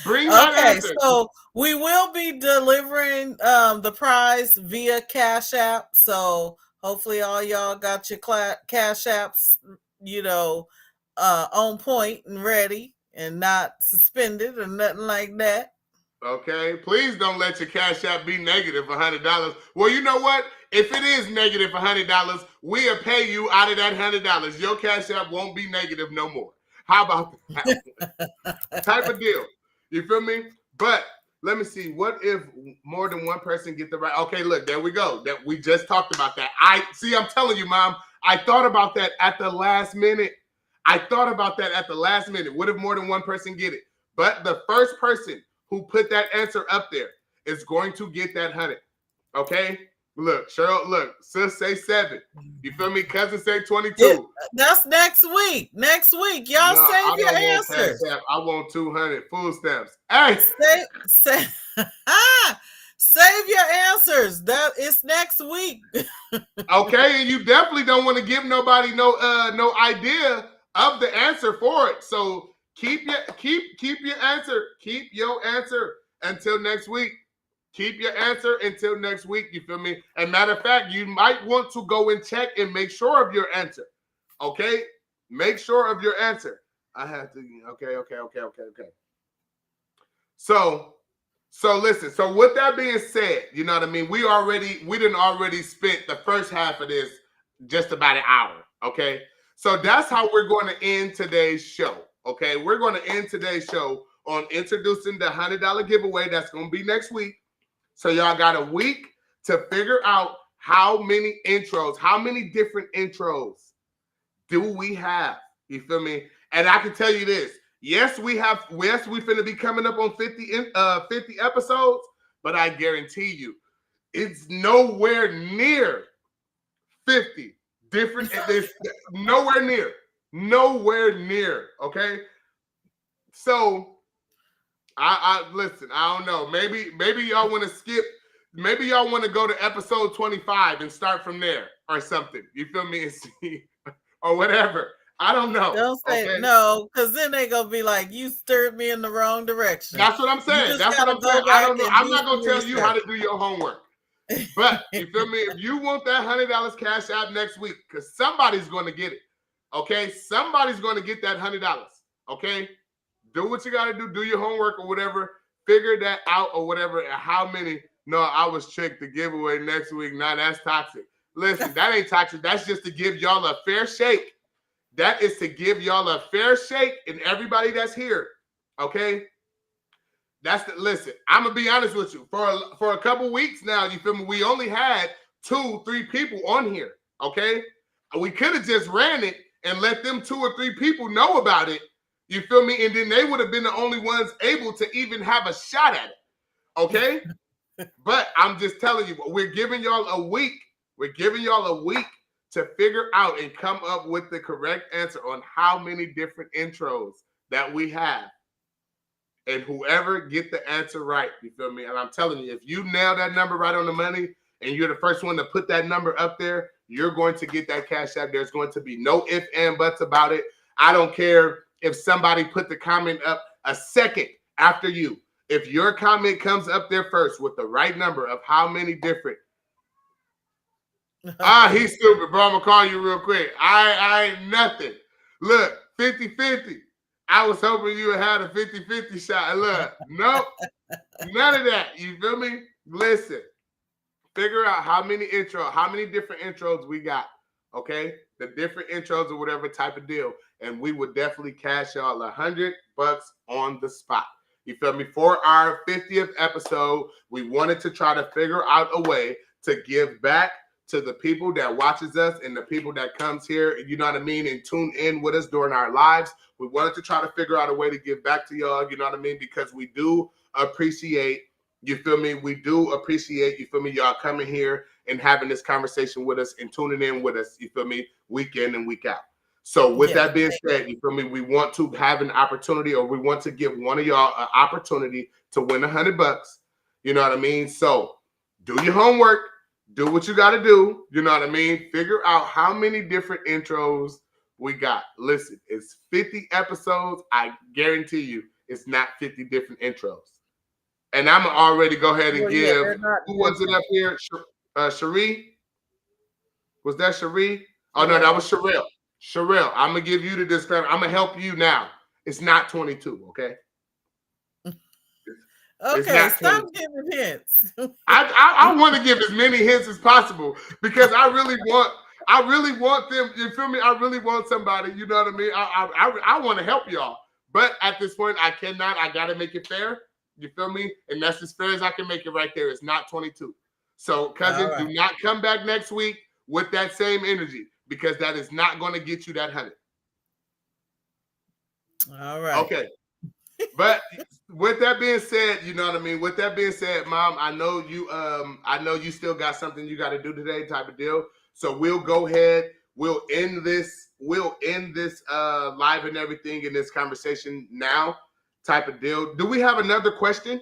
Bring that answer. So we will be delivering the prize via Cash App. So hopefully all y'all got your Cash Apps, on point and ready and not suspended or nothing like that. Okay, please don't let your Cash App be negative $100. Well, you know what? If it is negative $100, we'll pay you out of that $100. Your Cash App won't be negative no more. How about that? Type of deal. You feel me? But let me see. What if more than one person get the right? Okay, look, there we go. That we just talked about that. I'm telling you, Mom, I thought about that at the last minute. What if more than one person get it? But the first person who put that answer up there is going to get that 100. Okay? Look, Cheryl, look, sis say 7. You feel me? Cousin say 22. That's next week. Next week. Y'all save your answers. I want 200 food stamps. Hey! Save your answers. It's next week. Okay, and you definitely don't want to give nobody no idea of the answer for it. So keep your answer. Keep your answer until next week. Keep your answer until next week. You feel me? And matter of fact, you might want to go and check and make sure of your answer. Okay? Make sure of your answer. I have to. Okay. So listen. So with that being said, you know what I mean? We didn't already spent the first half of this just about an hour. Okay. So that's how we're going to end today's show. Okay. We're going to end today's show on introducing the $100 giveaway. That's going to be next week. So y'all got a week to figure out how many different intros do we have? You feel me? And I can tell you this. Yes, we finna be coming up on 50 episodes, but I guarantee you, it's nowhere near 50 different. It's nowhere near. Okay, so I listen. I don't know. Maybe y'all want to skip. Maybe y'all want to go to episode 25 and start from there or something. You feel me? And see, or whatever. I don't know. Don't say no, because then they gonna be like, you stirred me in the wrong direction. That's what I'm saying. I don't know. I'm not gonna tell you how to do your homework. But you feel me? If you want that $100 Cash App next week, because somebody's going to get it. Okay, somebody's going to get that $100. Okay, do what you got to do. Do your homework or whatever. Figure that out or whatever. And how many? No, I was tricked to give away next week. Nah, that's toxic. Listen, that ain't toxic. That's just to give y'all a fair shake. That is to give y'all a fair shake and everybody that's here. Okay. Listen, I'm going to be honest with you. For a couple weeks now, you feel me? We only had 2-3 people on here. Okay. We could have just ran it and let them 2 or 3 people know about it. You feel me? And then they would have been the only ones able to even have a shot at it. Okay? But I'm just telling you, we're giving y'all a week. We're giving y'all a week to figure out and come up with the correct answer on how many different intros that we have. And whoever get the answer right, you feel me? And I'm telling you, if you nail that number right on the money and you're the first one to put that number up there, you're going to get that cash out. There's going to be no ifs and buts about it. I don't care if somebody put the comment up a second after you. If your comment comes up there first with the right number of how many different. He's stupid, bro. I'm going to call you real quick. I ain't nothing. Look, 50-50. I was hoping you had a 50-50 shot. Look, nope, none of that. You feel me? Listen, figure out how many different intros we got, okay? The different intros or whatever type of deal. And we would definitely cash y'all $100 on the spot. You feel me? For our 50th episode, we wanted to try to figure out a way to give back to the people that watches us and the people that comes here, you know what I mean, and tune in with us during our lives. We wanted to try to figure out a way to give back to y'all, you know what I mean, because we do appreciate, you feel me, we do appreciate, you feel me, y'all coming here and having this conversation with us and tuning in with us, you feel me, week in and week out. So with that being said, you feel me, we want to have an opportunity, or we want to give one of y'all an opportunity to win $100, you know what I mean? So do your homework. Do what you got to do. You know what I mean? Figure out how many different intros we got. Listen, it's 50 episodes. I guarantee you it's not 50 different intros. And I'm already go ahead and give. Who was it up here? Cherie? Was that Cherie? Oh, no, that was Sherelle. Sherelle, I'm going to give you the disclaimer. I'm going to help you now. It's not 22, okay? Okay, stop giving hints. I want to give as many hints as possible because I really want them. You feel me? I really want somebody. You know what I mean? I want to help y'all, but at this point, I cannot. I got to make it fair. You feel me? And that's as fair as I can make it right there. It's not 22. So, cousin, do not come back next week with that same energy because that is not going to get you that 100. All right. Okay. But with that being said, you know what I mean? With that being said, Mom, I know you still got something you got to do today type of deal. So we'll go ahead. We'll end this live and everything in this conversation now type of deal. Do we have another question?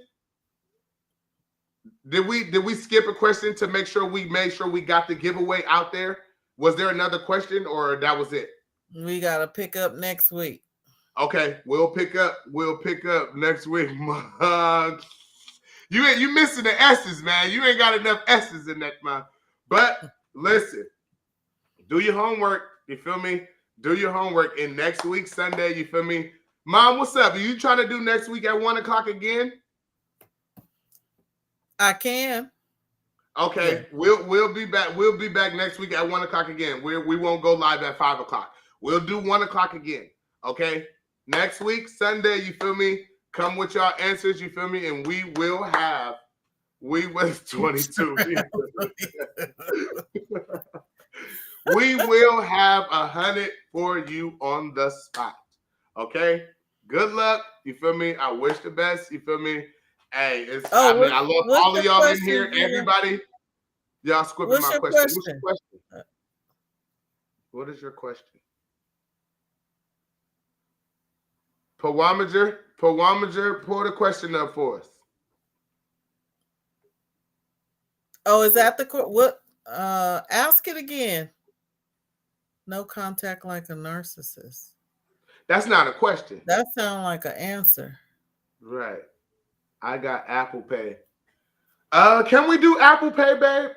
Did we skip a question to make sure we got the giveaway out there? Was there another question or that was it? We got to pick up next week. Okay, we'll pick up next week. You missing the S's, man. You ain't got enough S's in that, man. But listen, do your homework. You feel me? Do your homework. And next week, Sunday, you feel me? Mom, what's up? Are you trying to do next week at 1:00 again? I can. Okay, yeah. We'll be back. We'll be back next week at 1:00 again. We won't go live at 5:00. We'll do 1:00 again. Okay. Next week, Sunday, you feel me? Come with y'all answers, you feel me? And we was 22. We will have 100 for you on the spot. Okay? Good luck. You feel me? I wish the best. You feel me? Hey, I love all of y'all in here. Everybody, y'all squipping my question. What's your question? What is your question? Pawamager, pull the question up for us. Oh, is that what? Ask it again. No contact like a narcissist. That's not a question. That sounds like an answer. Right. I got Apple Pay. Can we do Apple Pay, babe?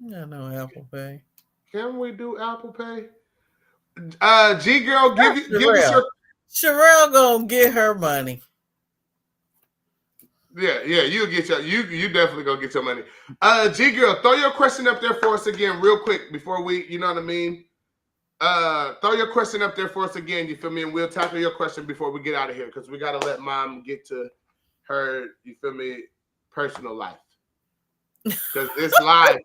Yeah, no Apple Pay. Can we do Apple Pay? G girl, give us your. Sherelle gonna get her money. Yeah, you'll get you definitely gonna get your money. G girl, throw your question up there for us again, real quick before we, you know what I mean. Throw your question up there for us again. You feel me? And we'll tackle your question before we get out of here because we gotta let Mom get to her. You feel me? Personal life. Because this live.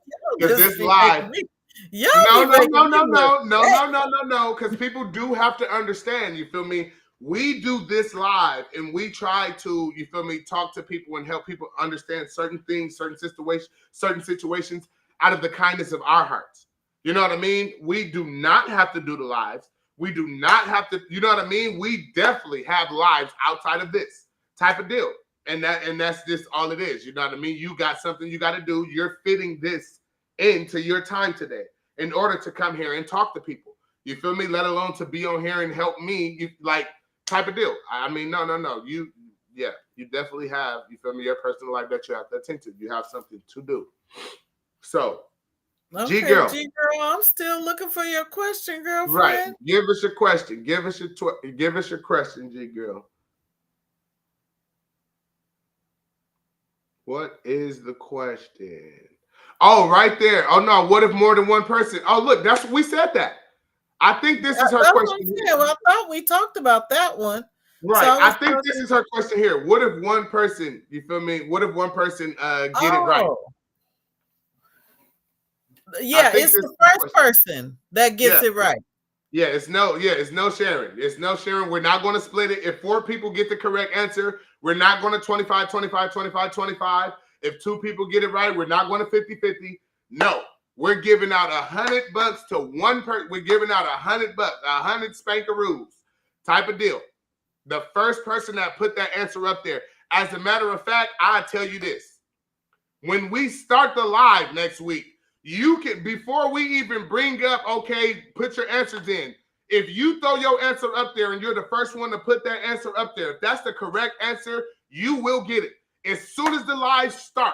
Y'all No, be no, making no, me no, look no, no, bad. no, no, no, no. Because people do have to understand. You feel me? We do this live, and we try to, you feel me, talk to people and help people understand certain things, certain situations out of the kindness of our hearts. You know what I mean? We do not have to do the lives. We do not have to. You know what I mean? We definitely have lives outside of this type of deal, and that's just all it is. You know what I mean? You got something you got to do. You're fitting this into your time today in order to come here and talk to people. You feel me? Let alone to be on here and help me, you like type of deal. I mean, no. You definitely have, you feel me, your personal life that you have to attend to. You have something to do. So, Okay, G girl. G girl, I'm still looking for your question, Right. girlfriend. Give us your question. Give us your question, G girl. What is the question? Oh, right there. Oh no, what if more than one person? Oh, look, we said that. I think this is her That's question. what I'm saying. Well, I thought we talked about that one. Right. So I think this is her question here. What if one person, you feel me? What if one person get it right? Yeah, it's the first person that gets it right. Yeah, it's no sharing. It's no sharing. We're not going to split it. If 4 people get the correct answer, we're not going to 25, 25, 25, 25. If 2 people get it right, we're not going to 50, 50. No, we're giving out $100 to one person. We're giving out $100, 100 spankaroos type of deal. The first person that put that answer up there. As a matter of fact, I'll tell you this. When we start the live next week, you can, before we even bring up, okay, put your answers in. If you throw your answer up there and you're the first one to put that answer up there, if that's the correct answer, you will get it. As soon as the live start,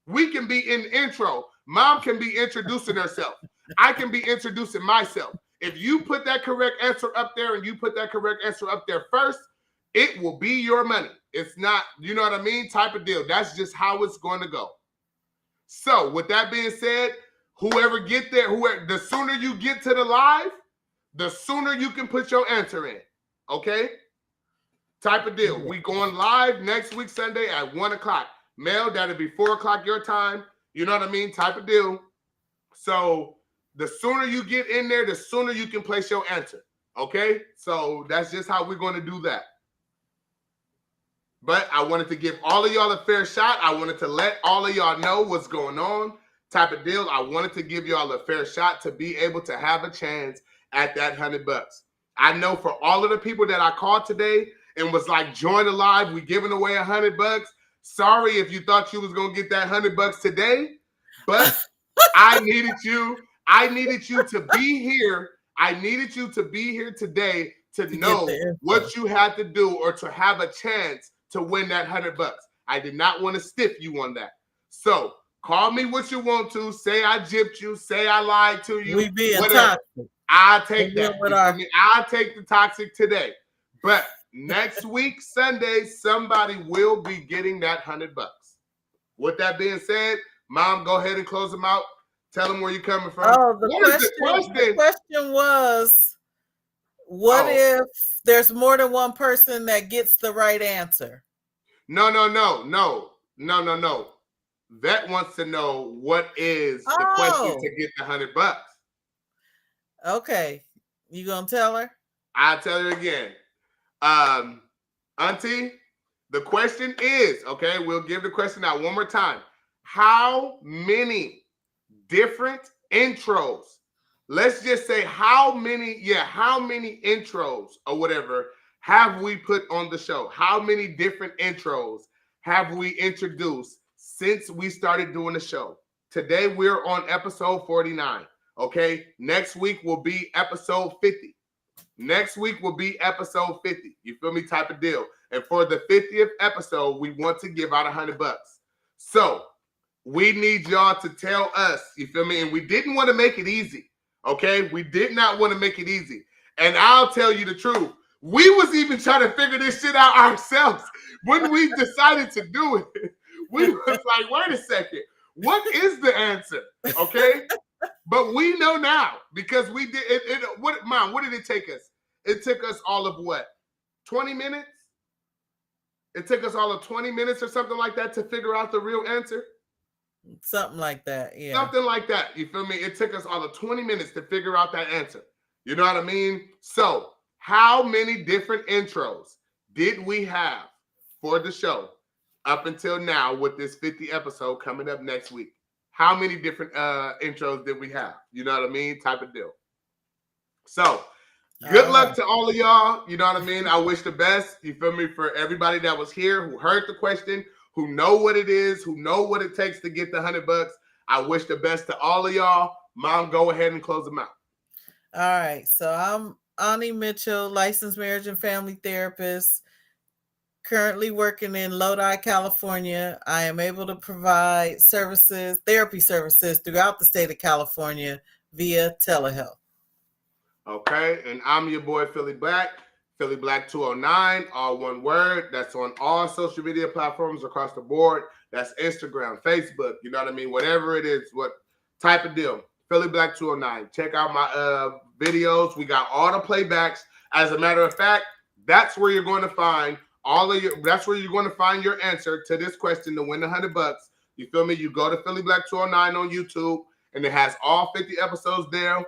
we can be in intro. Mom can be introducing herself. I can be introducing myself. If you put that correct answer up there and you put that correct answer up there first, it will be your money. It's not, you know what I mean, type of deal. That's just how it's going to go. So with that being said, whoever get there, the sooner you get to the live, the sooner you can put your answer in. Okay? Type of deal. We going live next week, Sunday at 1 o'clock. Mel, that'll be 4 o'clock your time. You know what I mean? Type of deal. So the sooner you get in there, the sooner you can place your answer. Okay? So that's just how we're going to do that. But I wanted to give all of y'all a fair shot. I wanted to let all of y'all know what's going on type of deal. I wanted to give y'all a fair shot to be able to have a chance at that $100. I know for all of the people that I called today and was like, join the live, we giving away $100. Sorry if you thought you was going to get that $100 today, but I needed you to be here. I needed you to be here today to know what you had to do or to have a chance to win that $100. I did not want to stiff you on that. So call me what you want to. Say I gypped you. Say I lied to you. We being whatever. toxic. I'll take that. I'll take the toxic today. But next week, Sunday, somebody will be getting that $100. With that being said, Mom, go ahead and close them out. Tell them where you're coming from. Oh, the question was, what if there's more than one person that gets the right answer? No. Vet wants to know what is the question to get the $100. Okay. You gonna tell her? I'll tell her again. Auntie, the question is, okay, we'll give the question out one more time. How many different intros? Let's just say how many intros or whatever have we put on the show? How many different intros have we introduced since we started doing the show? Today we're on episode 49. Okay, next week will be episode 50. Next week will be episode 50. You feel me? Type of deal. And for the 50th episode, we want to give out $100. So we need y'all to tell us, you feel me? And we didn't want to make it easy. Okay, we did not want to make it easy. And I'll tell you the truth. We was even trying to figure this shit out ourselves when we decided to do it. We was like, wait a second, what is the answer? Okay, but we know now because we did it. What, Mom? What did it take us? It took us all of what? 20 minutes? It took us all of 20 minutes or something like that to figure out the real answer. Something like that. Yeah. Something like that. You feel me? It took us all of 20 minutes to figure out that answer. You know what I mean? So, how many different intros did we have for the show up until now with this 50 episode coming up next week? How many different intros did we have? You know what I mean? Type of deal. So, good luck to all of y'all. You know what I mean? I wish the best. You feel me? For everybody that was here, who heard the question, who know what it is, who know what it takes to get the $100. I wish the best to all of y'all. Mom, go ahead and close them out. All right. So I'm Ani Mitchell, licensed marriage and family therapist, currently working in Lodi, California. I am able to provide services, therapy services throughout the state of California via telehealth. Okay. And I'm your boy, Philly Black. Philly Black 209, all one word. That's on all social media platforms across the board. That's Instagram, Facebook, you know what I mean? Whatever it is, what type of deal. Philly Black 209. Check out my videos. We got all the playbacks. As a matter of fact, that's where you're going to find that's where you're going to find your answer to this question to win the $100. You feel me? You go to Philly Black 209 on YouTube, and it has all 50 episodes there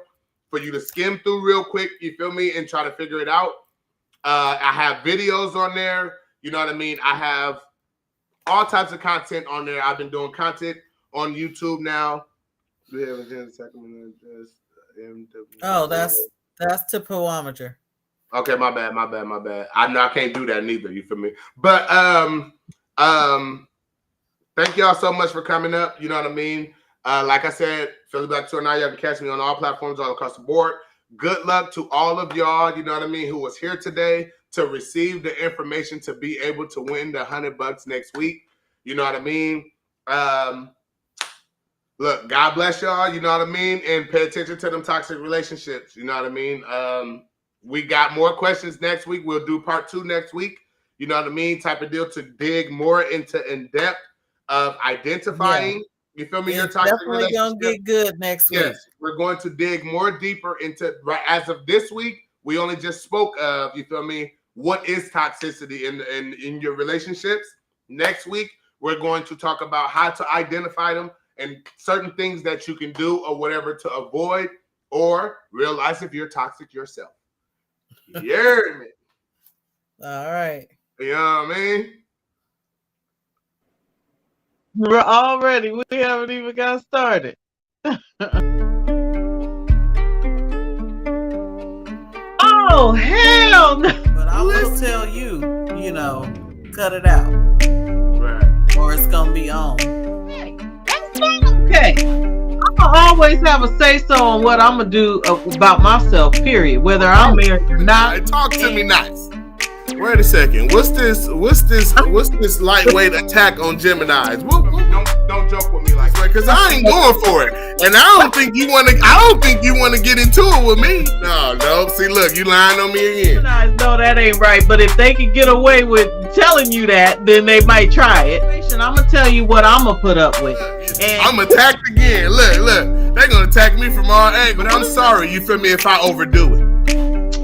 for you to skim through real quick, you feel me, and try to figure it out. I have videos on there. You know what I mean? I have all types of content on there. I've been doing content on YouTube now. Oh, that's Tipoamager. Okay, my bad. I know I can't do that neither. You feel me? But thank y'all so much for coming up. You know what I mean? Like I said, Philly Black 209, y'all can catch me on all platforms all across the board. Good luck to all of y'all, you know what I mean, who was here today to receive the information to be able to win the $100 next week. You know what I mean? Look, God bless y'all, you know what I mean? And pay attention to them toxic relationships, you know what I mean? We got more questions next week. We'll do part 2 next week, you know what I mean? Type of deal to dig more into in depth of identifying. Yeah. You feel me? Your toxic definitely gonna get good next week. Yes, we're going to dig more deeper into. Right as of this week, we only just spoke of. You feel me? What is toxicity in your relationships? Next week, we're going to talk about how to identify them and certain things that you can do or whatever to avoid or realize if you're toxic yourself. You heard me? All right. You know what I mean? We're already. We haven't even got started. Oh, hell no. But I will tell you, cut it out. Right. Or it's going to be on. Hey, that's not okay. I'm going to always have a say-so on what I'm going to do about myself, period. Whether I'm married or not. Talk to me nice. Wait a second. What's this lightweight attack on Geminis? Don't joke with me like that, because I ain't going for it. And I don't think you want to get into it with me. No. See, look, you lying on me again. Geminis know that ain't right, but if they can get away with telling you that, then they might try it. I'm gonna tell you what I'm gonna put up with. And I'm attacked again. Look, they're gonna attack me from all angles. But I'm sorry, you feel me, if I overdo it.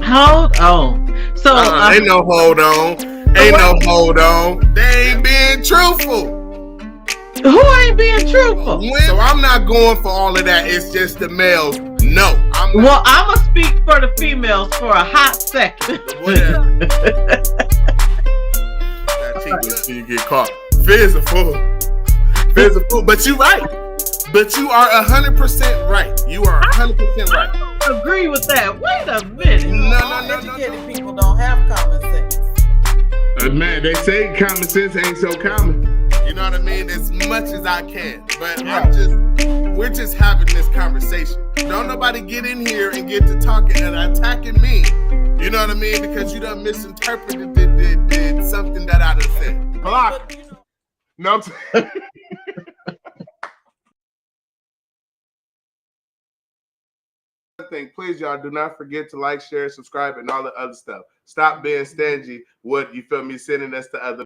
Hold on. So ain't no hold on. Ain't no hold on. They ain't being truthful. Who ain't being truthful? So I'm not going for all of that. It's just the males. No. Well, I'm going to speak for the females for a hot second. Whatever. That cheek until you get caught. Fizz a fool. But you're right. But you are 100% right. You are 100% right. I don't agree with that. Wait a minute. No. Educated people don't have common sense. Man, they say common sense ain't so common. You know what I mean? As much as I can. But we're just having this conversation. Don't nobody get in here and get to talking and attacking me. You know what I mean? Because you done misinterpreted did something that I done said. Block. No. Thing, please, y'all, do not forget to like, share, subscribe, and all the other stuff. Stop being stingy. What you feel me? Sending us to other